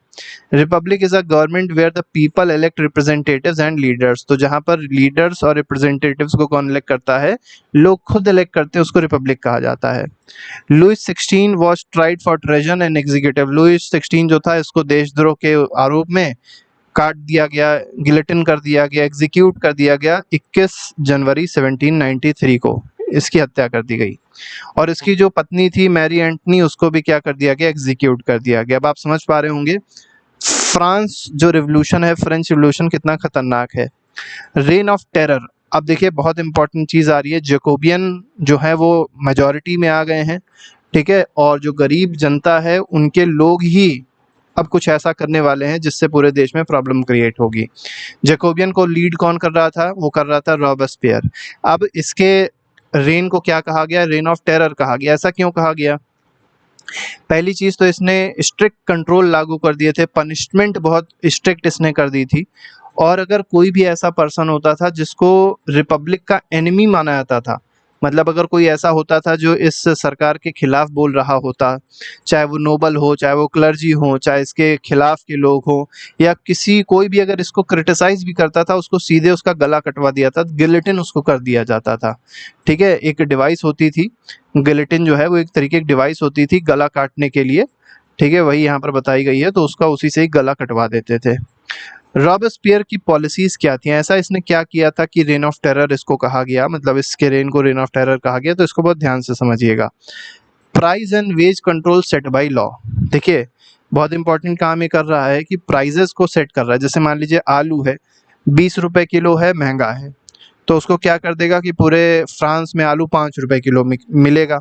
[SPEAKER 1] Republic is a government where the people elect representatives and leaders. तो जहाँ पर लीडर्स और रिप्रेजेंटेटिव्स को कौन इलेक्ट करता है? लोग खुद इलेक्ट करते हैं, उसको रिपब्लिक कहा जाता है। Louis 16 was tried for treason and executive. Louis 16 जो था इसको देशद्रोह के आरोप में काट दिया गया, गिलेटिन कर दिया गया, एग्जीक्यूट कर दिया गया 21 जनवरी 1793 को इसकी हत्या कर दी गई। और इसकी जो पत्नी थी मैरी एंटनी, उसको भी क्या कर दिया गया? एग्जीक्यूट कर दिया गया। अब आप समझ पा रहे होंगे फ्रांस जो रिवॉल्यूशन है, फ्रेंच रिवॉल्यूशन कितना खतरनाक है। Rain of terror. अब देखिए बहुत इंपॉर्टेंट चीज आ रही है, जैकोबियन जो है वो मेजॉरिटी में आ गए हैं, ठीक है, और जो गरीब जनता है उनके लोग ही अब कुछ ऐसा करने वाले हैं जिससे पूरे देश में प्रॉब्लम क्रिएट होगी। जैकोबियन को लीड कौन कर रहा था? वो कर रहा था रॉबेस्पियर। अब इसके रेन को क्या कहा गया? रेन ऑफ टेरर कहा गया। ऐसा क्यों कहा गया? पहली चीज तो इसने स्ट्रिक्ट कंट्रोल लागू कर दिए थे, पनिशमेंट बहुत स्ट्रिक्ट इसने कर दी थी, और अगर कोई भी ऐसा पर्सन होता था जिसको रिपब्लिक का एनिमी माना जाता था, मतलब अगर कोई ऐसा होता था जो इस सरकार के खिलाफ बोल रहा होता, चाहे वो नोबल हो, चाहे वो क्लर्जी हो, चाहे इसके खिलाफ के लोग हो, या किसी कोई भी अगर इसको क्रिटिसाइज भी करता था, उसको सीधे उसका गला कटवा दिया था, गिलेटिन उसको कर दिया जाता था। ठीक है, एक डिवाइस होती थी गिलेटिन, जो है वो एक तरीके की डिवाइस होती थी गला काटने के लिए, ठीक है, वही यहाँ पर बताई गई है, तो उसका उसी से ही गला कटवा देते थे। रॉबेस्पियर की पॉलिसीज क्या थी? ऐसा इसने क्या किया था कि रेन ऑफ टेरर इसको कहा गया, मतलब इसके रेन को रेन ऑफ टेरर कहा गया, तो इसको बहुत ध्यान से समझिएगा। Price and wage control set by law. देखिए बहुत इंपॉर्टेंट काम ये कर रहा है कि प्राइजेस को सेट कर रहा है। जैसे मान लीजिए आलू है, 20 रुपए किलो है, महंगा है, तो उसको क्या कर देगा कि पूरे फ्रांस में आलू 5 रुपए किलो मिलेगा।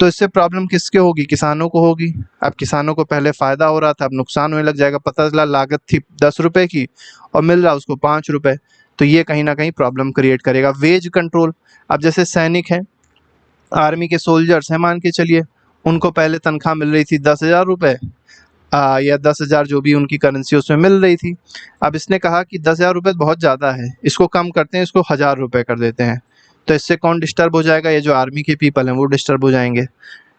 [SPEAKER 1] तो इससे प्रॉब्लम किसके होगी? किसानों को होगी। अब किसानों को पहले फायदा हो रहा था, अब नुकसान होने लग जाएगा। पता चला लागत थी 10 रुपए की और मिल रहा उसको 5 रुपए, तो ये कहीं ना कहीं प्रॉब्लम क्रिएट करेगा। Wage control. अब जैसे सैनिक हैं, आर्मी के सोल्जर्स हैं, मान के चलिए, उनको पहले तनख्वाह मिल रही थी 10,000 रुपये या 10,000 जो भी उनकी करेंसी उसमें मिल रही थी। अब इसने कहा कि 10,000 रुपये बहुत ज़्यादा है, इसको कम करते हैं, इसको 1,000 रुपये कर देते हैं। तो इससे कौन डिस्टर्ब हो जाएगा? ये जो आर्मी के पीपल हैं वो डिस्टर्ब हो जाएंगे।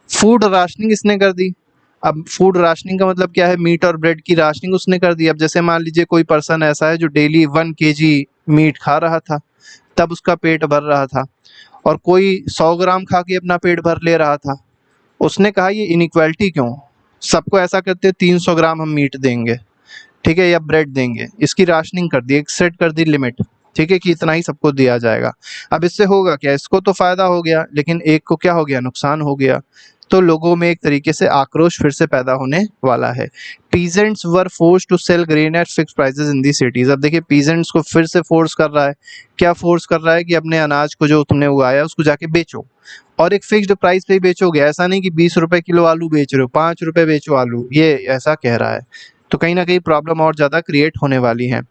[SPEAKER 1] फूड राशनिंग इसने कर दी। अब फूड राशनिंग का मतलब क्या है? मीट और ब्रेड की राशनिंग उसने कर दी। अब जैसे मान लीजिए कोई पर्सन ऐसा है जो डेली 1 kg मीट खा रहा था, तब उसका पेट भर रहा था, और कोई 100 ग्राम खा के अपना पेट भर ले रहा था। उसने कहा ये इनइक्वालिटी क्यों, सबको ऐसा करते 300 ग्राम हम मीट देंगे, ठीक है, या ब्रेड देंगे। इसकी राशनिंग कर दी, एक सेट कर दी लिमिट, ठीक है, कि इतना ही सबको दिया जाएगा। अब इससे होगा क्या, इसको तो फायदा हो गया लेकिन एक को क्या हो गया, नुकसान हो गया। तो लोगों में एक तरीके से आक्रोश फिर से पैदा होने वाला है। Peasants were forced to sell grain at fix prices in the cities. अब देखिए पीजेंट्स को फिर से फोर्स कर रहा है, क्या फोर्स कर रहा है कि अपने अनाज को जो तुमने उगाया उसको जाके बेचो, और एक फिक्स्ड प्राइस पे ही बेचोगे। ऐसा नहीं कि 20 रुपए किलो आलू बेच रहे हो, 5 रुपए बेचो आलू, ये ऐसा कह रहा है। तो कहीं ना कहीं प्रॉब्लम और ज़्यादा क्रिएट होने वाली है।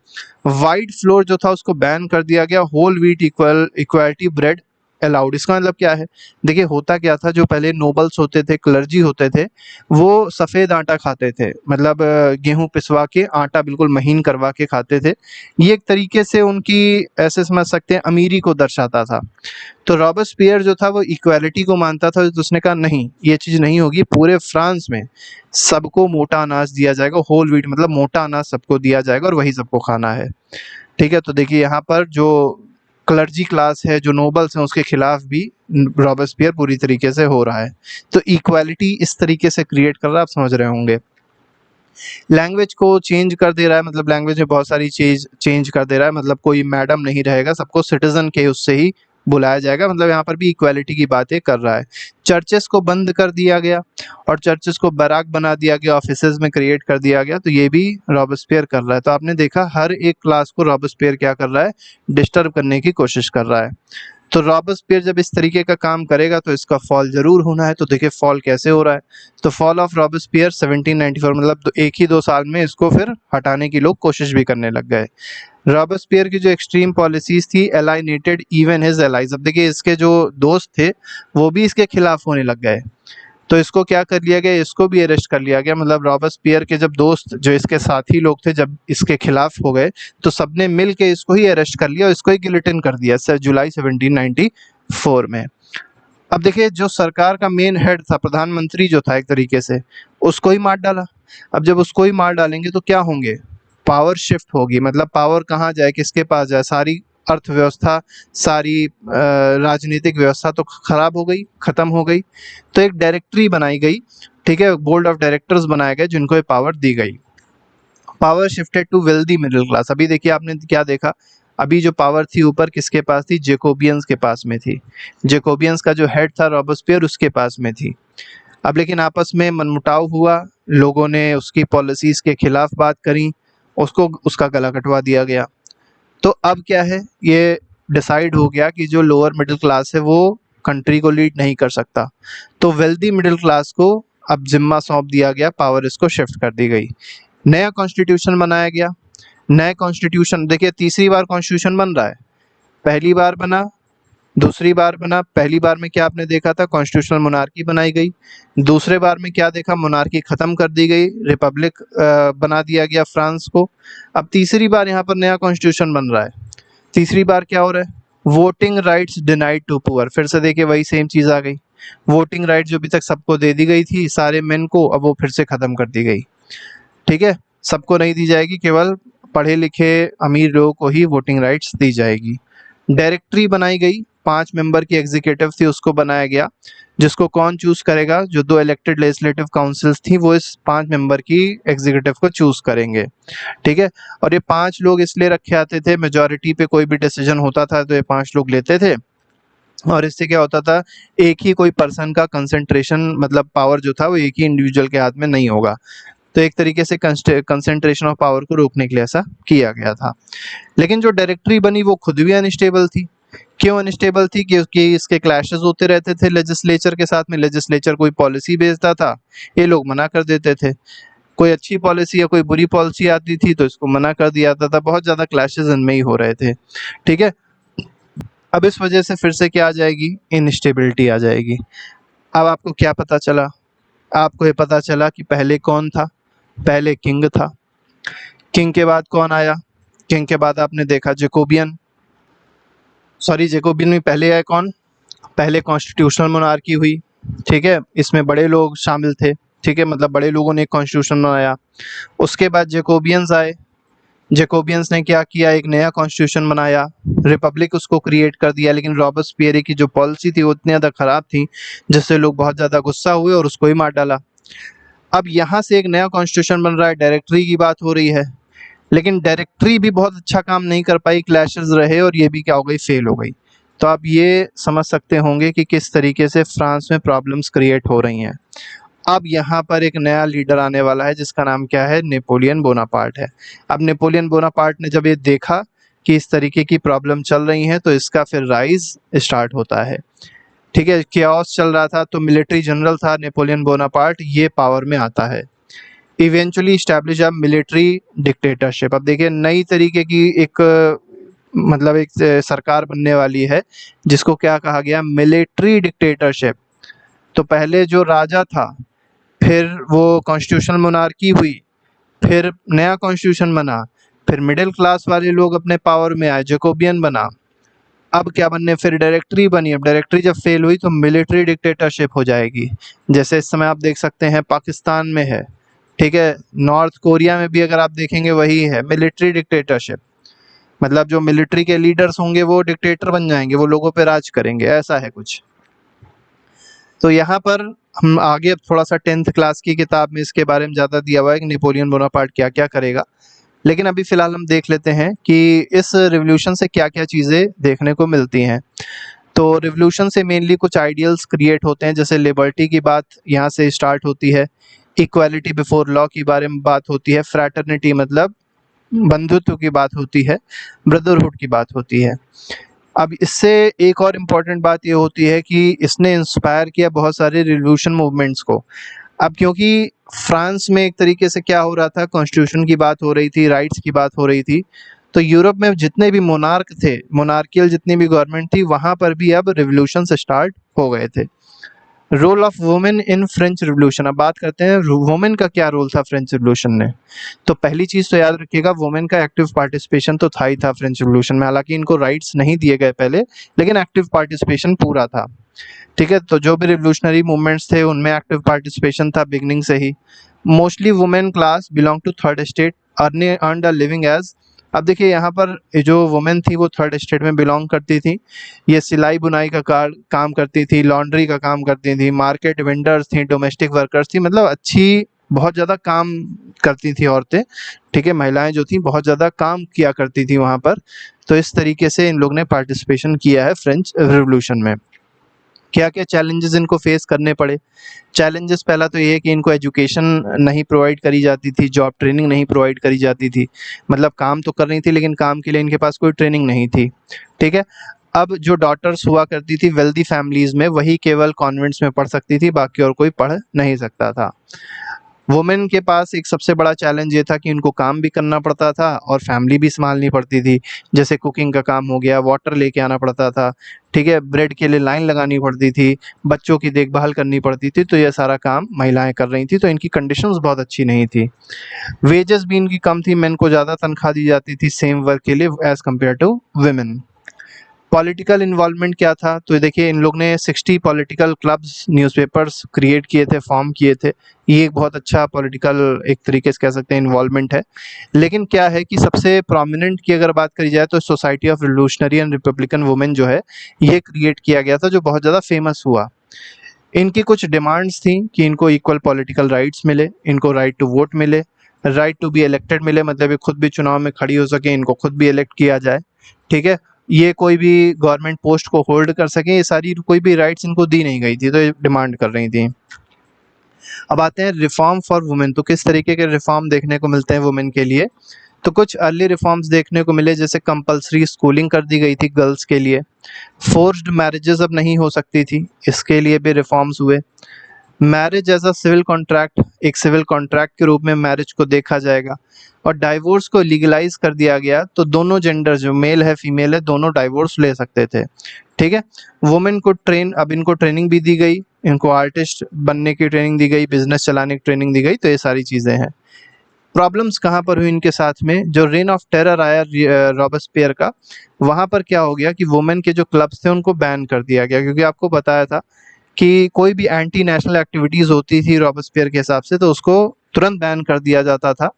[SPEAKER 1] वाइट फ्लोर जो था उसको बैन कर दिया गया, whole wheat equality bread allowed. इसका मतलब क्या है, देखिए होता क्या था, जो पहले नोबल्स होते थे, क्लर्जी होते थे, वो सफ़ेद आटा खाते थे, मतलब गेहूं पिसवा के आटा बिल्कुल महीन करवा के खाते थे। ये एक तरीके से उनकी, ऐसे समझ सकते हैं, अमीरी को दर्शाता था। तो रॉबस्पियर जो था वो इक्वालिटी को मानता था, तो उसने कहा नहीं ये चीज़ नहीं होगी, पूरे फ्रांस में सबको मोटा अनाज दिया जाएगा, होल व्हीट मतलब मोटा अनाज सबको दिया जाएगा और वही सबको खाना है, ठीक है। तो देखिए यहाँ पर जो क्लर्जी क्लास है, जो नोबल्स हैं, उसके खिलाफ भी रॉबस्पियर पूरी तरीके से हो रहा है। तो इक्वालिटी इस तरीके से क्रिएट कर रहा है, आप समझ रहे होंगे। लैंग्वेज को चेंज कर दे रहा है, मतलब लैंग्वेज में बहुत सारी चीज चेंज कर दे रहा है, मतलब कोई मैडम नहीं रहेगा, सबको सिटीजन के उससे ही बुलाया जाएगा, मतलब यहाँ पर भी इक्वालिटी की बातें कर रहा है। चर्चेस को बंद कर दिया गया और चर्चेस को बैराक बना दिया गया, ऑफिसेज में क्रिएट कर दिया गया। तो ये भी रॉबस्पियर कर रहा है। तो आपने देखा हर एक क्लास को रॉबस्पियर क्या कर रहा है, डिस्टर्ब करने की कोशिश कर रहा है। तो रॉबस्पियर जब इस तरीके का काम करेगा तो इसका फॉल जरूर होना है। तो देखिए फॉल कैसे हो रहा है, तो फॉल ऑफ रॉबस्पियर 1794, मतलब एक ही 2 साल में इसको फिर हटाने की लोग कोशिश भी करने लग गए। रॉबस्पियर की जो एक्सट्रीम पॉलिसीज थी, एलाइनेटेड इवन हिज एलाइज। अब देखिए इसके जो दोस्त थे वो भी इसके खिलाफ होने लग गए, तो इसको क्या कर लिया गया, इसको भी अरेस्ट कर लिया गया। मतलब रॉबस्पियर के जब दोस्त, जो इसके साथी लोग थे, जब इसके खिलाफ हो गए तो सबने मिल के इसको ही अरेस्ट कर लिया और इसको ही गिलोटिन कर दिया सर जुलाई 1794 में। अब देखिए जो सरकार का मेन हेड था, प्रधानमंत्री जो था एक तरीके से, उसको ही मार डाला। अब जब उसको ही मार डालेंगे तो क्या होंगे, पावर शिफ्ट होगी, मतलब पावर कहाँ जाए, किसके पास जाए, सारी अर्थव्यवस्था, सारी राजनीतिक व्यवस्था तो खराब हो गई, खत्म हो गई। तो एक डायरेक्टरी बनाई गई, ठीक है, बोर्ड ऑफ डायरेक्टर्स बनाए गए जिनको ये पावर दी गई। Power shifted to wealthy middle class. अभी देखिए आपने क्या देखा, अभी जो पावर थी ऊपर किसके पास थी, जेकोबियंस के पास में थी। जेकोबियंस का जो हेड था रॉबस्पियर, उसके पास में थी। अब लेकिन आपस में मनमुटाव हुआ, लोगों ने उसकी पॉलिसीज के खिलाफ बात करी, उसको उसका गला कटवा दिया गया। तो अब क्या है, ये डिसाइड हो गया कि जो लोअर मिडिल क्लास है वो कंट्री को लीड नहीं कर सकता। तो वेल्दी मिडिल क्लास को अब जिम्मा सौंप दिया गया, पावर इसको शिफ्ट कर दी गई। नया कॉन्स्टिट्यूशन बनाया गया। नया कॉन्स्टिट्यूशन देखिए तीसरी बार कॉन्स्टिट्यूशन बन रहा है, पहली बार बना, दूसरी बार बना। पहली बार में क्या आपने देखा था, कॉन्स्टिट्यूशनल मोनार्की बनाई गई। दूसरे बार में क्या देखा, मोनार्की खत्म कर दी गई, रिपब्लिक बना दिया गया फ्रांस को। अब तीसरी बार यहाँ पर नया कॉन्स्टिट्यूशन बन रहा है। तीसरी बार क्या हो रहा है, voting rights denied to poor. फिर से देखिए वही सेम चीज़ आ गई, वोटिंग राइट्स जो अभी तक सबको दे दी गई थी, सारे मेन को, अब वो फिर से ख़त्म कर दी गई, ठीक है। सबको नहीं दी जाएगी, केवल पढ़े लिखे अमीर लोगों को ही वोटिंग राइट्स दी जाएगी। डायरेक्टरी बनाई गई, 5 मेंबर की एग्जीक्यूटिव थी, उसको बनाया गया, जिसको कौन चूज करेगा, जो 2 इलेक्टेड लेजिस्लेटिव काउंसिल्स थी वो इस 5 मेंबर की एग्जीक्यूटिव को चूज करेंगे, ठीक है। और ये 5 लोग इसलिए रखे आते थे, मेजॉरिटी पे कोई भी डिसीजन होता था तो ये 5 लोग लेते थे, और इससे क्या होता था, एक ही कोई पर्सन का कंसंट्रेशन, मतलब पावर जो था वो एक ही इंडिविजुअल के हाथ में नहीं होगा। तो एक तरीके से कंसंट्रेशन ऑफ पावर को रोकने के लिए ऐसा किया गया था। लेकिन जो डायरेक्टरी बनी वो खुद भी अनस्टेबल थी। क्यों अनस्टेबल थी, क्योंकि इसके क्लैशेस होते रहते थे लेजिस्लेचर के साथ में। लेजिस्लेचर कोई पॉलिसी भेजता था, ये लोग मना कर देते थे। कोई अच्छी पॉलिसी या कोई बुरी पॉलिसी आती थी तो इसको मना कर दिया जाता था। बहुत ज़्यादा क्लैशेस इनमें ही हो रहे थे, ठीक है। अब इस वजह से फिर से क्या आ जाएगी, इनस्टेबिलिटी आ जाएगी। अब आपको क्या पता चला, आपको ये पता चला कि पहले कौन था, पहले किंग था। किंग के बाद कौन आया, किंग के बाद आपने देखा जेकोबियन, सॉरी जेकोबियन में पहले आया कौन, पहले कॉन्स्टिट्यूशनल मोनार्की हुई, ठीक है, इसमें बड़े लोग शामिल थे, ठीक है, मतलब बड़े लोगों ने कॉन्स्टिट्यूशन बनाया। उसके बाद जेकोबियंस आए, जेकोबियंस ने क्या किया, एक नया कॉन्स्टिट्यूशन बनाया, रिपब्लिक उसको क्रिएट कर दिया, लेकिन रॉबस्पियर की जो पॉलिसी थी वो इतनी ज़्यादा खराब थी जिससे लोग बहुत ज़्यादा गुस्सा हुए और उसको ही मार डाला। अब यहाँ से एक नया कॉन्स्टिट्यूशन बन रहा है, डायरेक्टरी की बात हो रही है, लेकिन डायरेक्टरी भी बहुत अच्छा काम नहीं कर पाई, क्लैशेस रहे और ये भी क्या हो गई, फेल हो गई। तो आप ये समझ सकते होंगे कि किस तरीके से फ्रांस में प्रॉब्लम्स क्रिएट हो रही हैं। अब यहाँ पर एक नया लीडर आने वाला है जिसका नाम क्या है, नेपोलियन बोनापार्ट है। अब नेपोलियन बोनापार्ट ने जब ये देखा कि इस तरीके की प्रॉब्लम चल रही हैं तो इसका फिर राइज स्टार्ट होता है। ठीक है, केओस चल रहा था तो मिलिट्री जनरल था नेपोलियन बोनापार्ट, ये पावर में आता है। Eventually establish a military dictatorship. अब देखिए नई तरीके की एक मतलब एक सरकार बनने वाली है जिसको क्या कहा गया, मिलिट्री डिक्टेटरशिप। तो पहले जो राजा था, फिर वो कॉन्स्टिट्यूशनल मोनार्की हुई, फिर नया कॉन्स्टिट्यूशन बना, फिर मिडिल क्लास वाले लोग अपने पावर में आए, जैकोबियन बना। अब क्या बनने, फिर डायरेक्टरी बनी। अब डायरेक्टरी जब फेल हुई तो मिलिट्री डिक्टेटरशिप हो जाएगी, जैसे इस समय आप देख सकते हैं पाकिस्तान में है। ठीक है, नॉर्थ कोरिया में भी अगर आप देखेंगे वही है, मिलिट्री डिक्टेटरशिप। मतलब जो मिलिट्री के लीडर्स होंगे वो डिक्टेटर बन जाएंगे, वो लोगों पे राज करेंगे, ऐसा है कुछ। तो यहाँ पर हम आगे अब थोड़ा सा 10th क्लास की किताब में इसके बारे में ज़्यादा दिया हुआ है कि नेपोलियन बोनापार्ट क्या क्या करेगा, लेकिन अभी फ़िलहाल हम देख लेते हैं कि इस रिवॉल्यूशन से क्या क्या चीज़ें देखने को मिलती हैं। तो रिवॉल्यूशन से मेनली कुछ आइडियल्स क्रिएट होते हैं, जैसे लिबर्टी की बात यहाँ से स्टार्ट होती है, इक्वालिटी बिफोर लॉ के बारे में बात होती है, फ्रैटर्निटी मतलब बंधुत्व की बात होती है, ब्रदरहुड की बात होती है। अब इससे एक और इम्पॉर्टेंट बात ये होती है कि इसने इंस्पायर किया बहुत सारे रिवॉल्यूशन मूवमेंट्स को। अब क्योंकि फ्रांस में एक तरीके से क्या हो रहा था, कॉन्स्टिट्यूशन की बात हो रही थी, राइट्स की बात हो रही थी, तो यूरोप में जितने भी मोनार्क थे, मोनार्कियल जितनी भी गवर्नमेंट थी, वहाँ पर भी अब रिवॉल्यूशन स्टार्ट हो गए थे। Role of women in French revolution. अब बात करते हैं वुमेन का क्या रोल था फ्रेंच रिवॉल्यूशन में। तो पहली चीज़ तो याद रखिएगा, वुमेन का एक्टिव पार्टिसिपेशन तो था ही था फ्रेंच रिवॉल्यूशन में, हालांकि इनको राइट्स नहीं दिए गए पहले, लेकिन एक्टिव पार्टिसिपेशन पूरा था। ठीक है, तो जो भी रिवॉल्यूशनरी मूवमेंट्स थे उनमें एक्टिव पार्टिसिपेशन था बिगनिंग से ही। Mostly women class belong to third state, earn a living as. अब देखिए यहाँ पर जो वुमेन थी वो थर्ड स्टेट में बिलोंग करती थी, ये सिलाई बुनाई का काम करती थी, लॉन्ड्री का काम करती थी, मार्केट वेंडर्स थी, डोमेस्टिक वर्कर्स थी, मतलब अच्छी बहुत ज़्यादा काम करती थी औरतें। ठीक है, महिलाएं जो थी बहुत ज़्यादा काम किया करती थी वहाँ पर। तो इस तरीके से इन लोग ने पार्टिसिपेशन किया है फ्रेंच रिवॉल्यूशन में। क्या क्या चैलेंजेस इनको फेस करने पड़े। चैलेंजेस पहला तो ये है कि इनको एजुकेशन नहीं प्रोवाइड करी जाती थी, जॉब ट्रेनिंग नहीं प्रोवाइड करी जाती थी, मतलब काम तो कर रही थी लेकिन काम के लिए इनके पास कोई ट्रेनिंग नहीं थी। ठीक है, अब जो डॉटर्स हुआ करती थी वेल्दी फैमिलीज़ में, वही केवल कॉन्वेंट्स में पढ़ सकती थी, बाकी और कोई पढ़ नहीं सकता था। वुमेन के पास एक सबसे बड़ा चैलेंज ये था कि उनको काम भी करना पड़ता था और फैमिली भी संभालनी पड़ती थी, जैसे कुकिंग का काम हो गया, वाटर लेके आना पड़ता था। ठीक है, ब्रेड के लिए लाइन लगानी पड़ती थी, बच्चों की देखभाल करनी पड़ती थी, तो ये सारा काम महिलाएं कर रही थी, तो इनकी कंडीशंस बहुत अच्छी नहीं थी। वेजेस भी इनकी कम थी, मेन को ज़्यादा तनख्वाह दी जाती थी सेम वर्क के लिए as compare to women. Political involvement क्या था, तो देखिए इन लोग ने 60 पॉलिटिकल क्लब्स, न्यूज़पेपर्स क्रिएट किए थे, फॉर्म किए थे। ये एक बहुत अच्छा पॉलिटिकल एक तरीके से कह सकते हैं इन्वॉल्वमेंट है। लेकिन क्या है कि सबसे प्रोमिनेंट की अगर बात करी जाए तो society of revolutionary and Republican women जो है, ये क्रिएट किया गया था, जो बहुत ज़्यादा फेमस हुआ। इनकी कुछ डिमांड्स थी कि इनको इक्वल पॉलिटिकल राइट्स मिले, इनको राइट टू वोट मिले, राइट टू बी इलेक्टेड मिले, मतलब ये खुद भी चुनाव में खड़ी हो सके, इनको खुद भी इलेक्ट किया जाए। ठीक है, ये कोई भी गवर्नमेंट पोस्ट को होल्ड कर सके, ये सारी कोई भी राइट्स इनको दी नहीं गई थी, तो ये डिमांड कर रही थी। अब आते हैं रिफॉर्म फॉर वुमेन, तो किस तरीके के रिफॉर्म देखने को मिलते हैं वुमेन के लिए। तो कुछ अर्ली रिफॉर्म्स देखने को मिले, जैसे कंपलसरी स्कूलिंग कर दी गई थी गर्ल्स के लिए, फोर्स्ड मैरिजेस अब नहीं हो सकती थी, इसके लिए भी रिफॉर्म्स हुए। Marriage as a civil contract, एक सिविल कॉन्ट्रैक्ट के रूप में मैरिज को देखा जाएगा, और डाइवोर्स को लीगलाइज कर दिया गया, तो दोनों जेंडर जो मेल है फीमेल है दोनों डाइवोर्स ले सकते थे। ठीक है, वुमेन को अब इनको ट्रेनिंग भी दी गई, इनको आर्टिस्ट बनने की ट्रेनिंग दी गई, बिजनेस चलाने की ट्रेनिंग दी गई, तो ये सारी चीज़ें हैं। प्रॉब्लम्स कहाँ पर हुई इनके साथ में, जो रेन ऑफ टेरर आया रॉबस्पियर का, वहाँ पर क्या हो गया कि वुमेन के जो क्लब्स थे उनको बैन कर दिया गया, क्योंकि आपको बताया था कि कोई भी एंटी नेशनल एक्टिविटीज़ होती थी रॉबस्पियर के हिसाब से तो उसको तुरंत बैन कर दिया जाता था,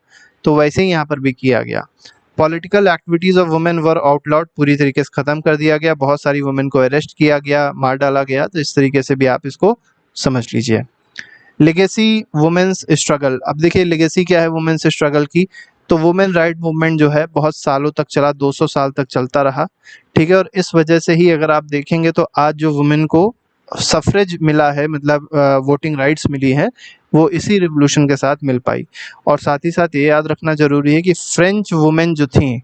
[SPEAKER 1] तो वैसे ही यहाँ पर भी किया गया। Political activities of women were outlawed, पूरी तरीके से खत्म कर दिया गया, बहुत सारी वुमेन को अरेस्ट किया गया, मार डाला गया। तो इस तरीके से भी आप इसको समझ लीजिए। लेगेसी वुमेन्स स्ट्रगल, अब देखिए लेगेसी क्या है वुमेन्स स्ट्रगल की, तो वुमेन राइट मूवमेंट जो है बहुत सालों तक चला, 200 साल तक चलता रहा, ठीक है। और इस वजह से ही अगर आप देखेंगे तो आज जो वुमेन को सफरेज मिला है, मतलब वोटिंग राइट्स मिली है, वो इसी रिवोल्यूशन के साथ मिल पाई। और साथ ही साथ ये याद रखना जरूरी है कि फ्रेंच वुमेन जो थी,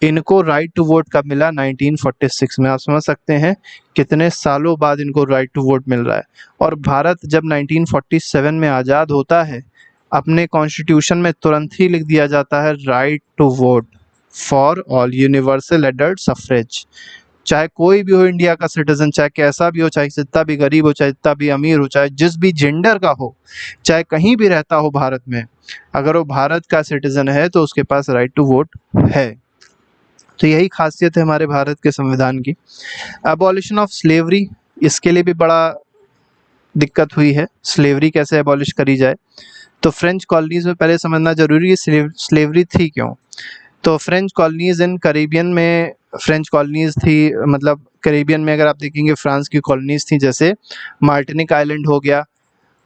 [SPEAKER 1] इनको राइट टू वोट कब मिला? 1946 में। आप समझ सकते हैं कितने सालों बाद इनको राइट टू वोट मिल रहा है। और भारत जब 1947 में आज़ाद होता है, अपने कॉन्स्टिट्यूशन में तुरंत ही लिख दिया जाता है right to vote for all, universal adult suffrage. चाहे कोई भी हो इंडिया का सिटीजन, चाहे कैसा भी हो, चाहे जितना भी गरीब हो, चाहे जितना भी अमीर हो, चाहे जिस भी जेंडर का हो, चाहे कहीं भी रहता हो भारत में, अगर वो भारत का सिटीजन है तो उसके पास राइट टू वोट है। तो यही खासियत है हमारे भारत के संविधान की। अबॉलिशन ऑफ स्लेवरी, इसके लिए भी बड़ा दिक्कत हुई है, स्लेवरी कैसे अबॉलिश करी जाए। तो फ्रेंच कॉलोनीज में पहले समझना जरूरी है स्लेवरी थी क्यों। तो फ्रेंच कॉलोनीज इन कैरिबियन में, फ्रेंच कॉलोनीज थी, मतलब कैरिबियन में अगर आप देखेंगे फ्रांस की कॉलोनीज थी, जैसे मार्टिनिक आइलैंड हो गया,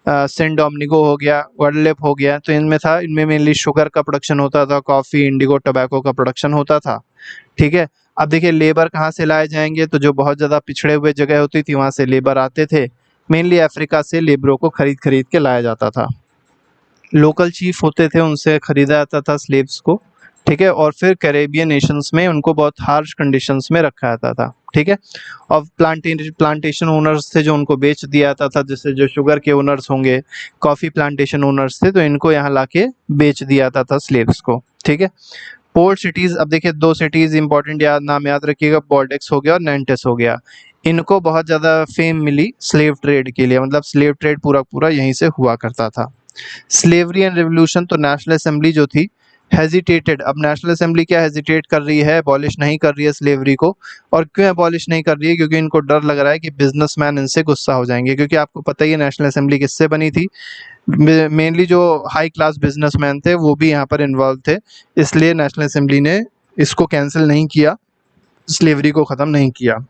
[SPEAKER 1] सेंट डोमिनिगो हो गया, ग्वाडेलूप हो गया। तो इनमें था, इनमें मेनली शुगर का प्रोडक्शन होता था, कॉफ़ी, इंडिगो, टोबैको का प्रोडक्शन होता था, ठीक है। अब देखिए लेबर कहाँ से लाए जाएंगे, तो जो बहुत ज़्यादा पिछड़े हुए जगह होती थी वहाँ से लेबर आते थे, मेनली अफ्रीका से लेबरों को खरीद खरीद के लाया जाता था। लोकल चीफ होते थे, उनसे खरीदा जाता था स्लेव्स को, ठीक है। और फिर कैरेबियन नेशंस में उनको बहुत हार्श कंडीशंस में रखा जाता था, ठीक है। और प्लांटेशन ओनर्स थे जो उनको बेच दिया जाता था, जैसे जो शुगर के ओनर्स होंगे, कॉफ़ी प्लांटेशन ओनर्स थे, तो इनको यहाँ लाके बेच दिया जाता था स्लेव्स को, ठीक है। पोर्ट सिटीज़, अब देखिए 2 सिटीज़ इंपॉर्टेंट नाम याद रखिएगा, बोर्डेक्स हो गया और नैंटेस हो गया। इनको बहुत ज़्यादा फेम मिली स्लेव ट्रेड के लिए, मतलब स्लेव ट्रेड पूरा पूरा यहीं से हुआ करता था। स्लेवरी एंड रिवोल्यूशन, तो नेशनल असेंबली जो थी हेजिटेटेड, अब नेशनल असेंबली क्या हेजिटेट कर रही है, अबॉलिश नहीं कर रही है स्लेवरी को। और क्यों अबॉलिश नहीं कर रही है? क्योंकि इनको डर लग रहा है कि बिजनेसमैन इनसे गुस्सा हो जाएंगे, क्योंकि आपको पता ही है नेशनल असेंबली किससे बनी थी, मेनली जो हाई क्लास बिजनेसमैन थे वो भी यहाँ पर इन्वॉल्व थे, इसलिए नेशनल असेंबली ने इसको कैंसिल नहीं किया, स्लेवरी को ख़त्म नहीं किया।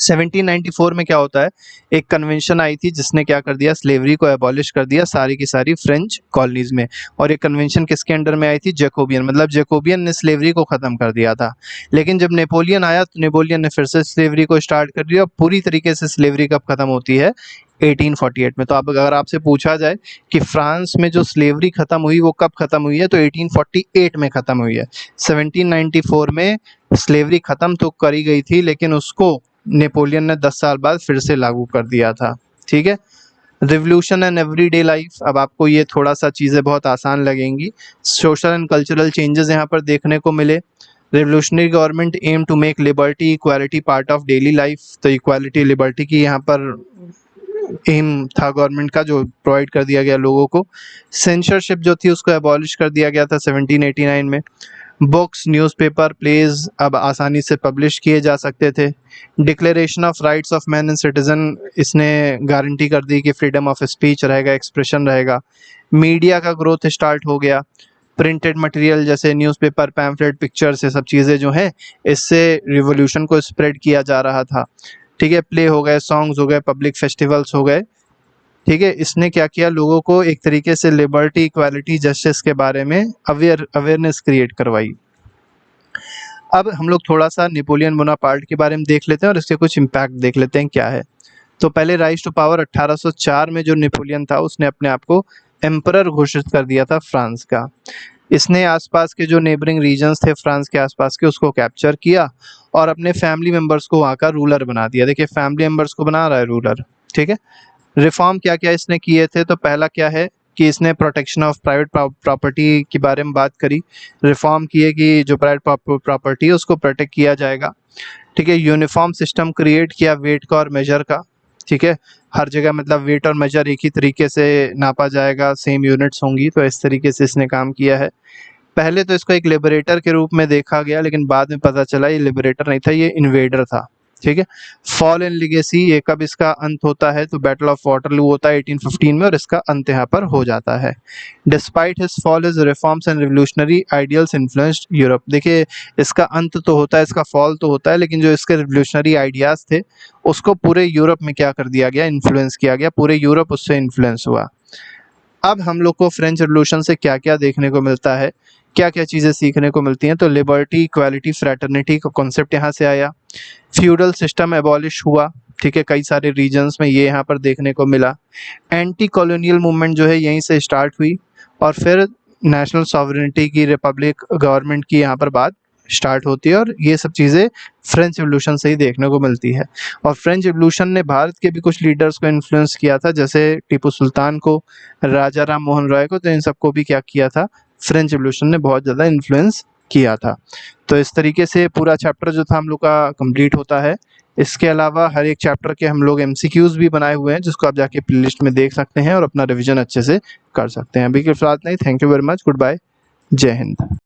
[SPEAKER 1] 1794 में क्या होता है, एक कन्वेंशन आई थी जिसने क्या कर दिया, स्लेवरी को एबॉलिश कर दिया सारी की सारी फ्रेंच कॉलोनीज में। और ये कन्वेंशन किसके अंडर में आई थी? जैकोबियन, मतलब जैकोबियन ने स्लेवरी को ख़त्म कर दिया था। लेकिन जब नेपोलियन आया तो नेपोलियन ने फिर से स्लेवरी को स्टार्ट कर दिया। पूरी तरीके से स्लेवरी कब ख़त्म होती है? 1848 में। तो अब अगर आपसे पूछा जाए कि फ्रांस में जो स्लेवरी ख़त्म हुई वो कब ख़त्म हुई है, तो 1848 में ख़त्म हुई है। 1794 में स्लेवरी ख़त्म तो करी गई थी, लेकिन उसको नेपोलियन ने 10 साल बाद फिर से लागू कर दिया था, ठीक है। रिवोल्यूशन एंड एवरीडे लाइफ, अब आपको ये थोड़ा सा चीज़ें बहुत आसान लगेंगी। सोशल एंड कल्चरल चेंजेस यहाँ पर देखने को मिले। Revolutionary government aim to make liberty equality part of daily life, तो इक्वालिटी लिबर्टी की यहाँ पर एम था गवर्नमेंट का, जो प्रोवाइड कर दिया गया लोगों को। सेंसरशिप जो थी उसको एबॉलिश कर दिया गया था 1789 में। बुक्स, न्यूज़पेपर, प्लेज अब आसानी से पब्लिश किए जा सकते थे। Declaration of rights of man and citizen, इसने गारंटी कर दी कि फ्रीडम ऑफ स्पीच रहेगा, एक्सप्रेशन रहेगा। मीडिया का ग्रोथ स्टार्ट हो गया। प्रिंटेड मटेरियल जैसे न्यूज़पेपर, पैम्फलेट, पिक्चर्स, ये सब चीज़ें जो हैं इससे रिवॉल्यूशन को स्प्रेड किया जा रहा था, ठीक है। प्ले हो गए, सॉन्ग्स हो गए, पब्लिक फेस्टिवल्स हो गए, ठीक है। इसने क्या किया, लोगों को एक तरीके से लिबर्टी, इक्वालिटी, जस्टिस के बारे में अवेयरनेस क्रिएट करवाई। अब हम लोग थोड़ा सा नेपोलियन बोनापार्ट के बारे में देख लेते हैं और इसके कुछ इम्पैक्ट देख लेते हैं क्या है। तो पहले राइज टू पावर 1804 में जो नेपोलियन था उसने अपने आप को एम्परर घोषित कर दिया था फ्रांस का। इसने आसपास के जो नेबरिंग रीजन्स थे फ्रांस के आसपास के, उसको कैप्चर किया और अपने फैमिली मेम्बर्स को वहाँ का रूलर बना दिया। देखिए फैमिली मेम्बर्स को बना रहा है रूलर, ठीक है। रिफॉर्म क्या क्या इसने किए थे, तो पहला क्या है कि इसने प्रोटेक्शन ऑफ प्राइवेट प्रॉपर्टी के बारे में बात करी। रिफॉर्म किए कि जो प्राइवेट प्रॉपर्टी है उसको प्रोटेक्ट किया जाएगा, ठीक है। यूनिफॉर्म सिस्टम क्रिएट किया वेट का और मेजर का, ठीक है। हर जगह मतलब वेट और मेजर एक ही तरीके से नापा जाएगा, सेम यूनिट्स होंगी, तो इस तरीके से इसने काम किया है। पहले तो इसको एक लिबरेटर के रूप में देखा गया, लेकिन बाद में पता चला ये लिबरेटर नहीं था, ये इन्वेडर था, ठीक है। फॉल एंड लिगेसी, ये कब इसका अंत होता है, तो बैटल ऑफ वाटरलू होता है 1815 में और इसका अंत यहाँ पर हो जाता है। Despite his fall his reforms and revolutionary ideals influenced Europe. देखिए इसका अंत तो होता है, इसका फॉल तो होता है, लेकिन जो इसके रिवोल्यूशनरी आइडियाज थे उसको पूरे यूरोप में क्या कर दिया गया, इन्फ्लुएंस किया गया, पूरे यूरोप उससे इन्फ्लुएंस हुआ। अब हम लोग को फ्रेंच रिवोल्यूशन से क्या क्या देखने को मिलता है, क्या क्या चीज़ें सीखने को मिलती हैं, तो लिबर्टी, इक्वालिटी, फ्रैटर्निटी का कॉन्सेप्ट यहाँ से आया। फ्यूडल सिस्टम एबॉलिश हुआ, ठीक है, कई सारे रीजन्स में ये यहाँ पर देखने को मिला। एंटी कॉलोनियल मूवमेंट जो है यहीं से स्टार्ट हुई और फिर नेशनल सॉवरेनिटी की, रिपब्लिक गवर्नमेंट की यहाँ पर बात स्टार्ट होती है और ये सब चीज़ें फ्रेंच रिवोल्यूशन से ही देखने को मिलती है। और फ्रेंच रिवोल्यूशन ने भारत के भी कुछ लीडर्स को इन्फ्लुएंस किया था, जैसे टीपू सुल्तान को, राजा राम मोहन रॉय को, तो इन सबको भी क्या किया था, फ्रेंच रिवोल्यूशन ने बहुत ज़्यादा इन्फ्लुएंस किया था। तो इस तरीके से पूरा चैप्टर जो था हम लोग का कंप्लीट होता है। इसके अलावा हर एक चैप्टर के हम लोग MCQs भी बनाए हुए हैं, जिसको आप जाके प्लेलिस्ट में देख सकते हैं और अपना रिवीजन अच्छे से कर सकते हैं। अभी के साथ नहीं, thank you very much, good bye, जय हिंद।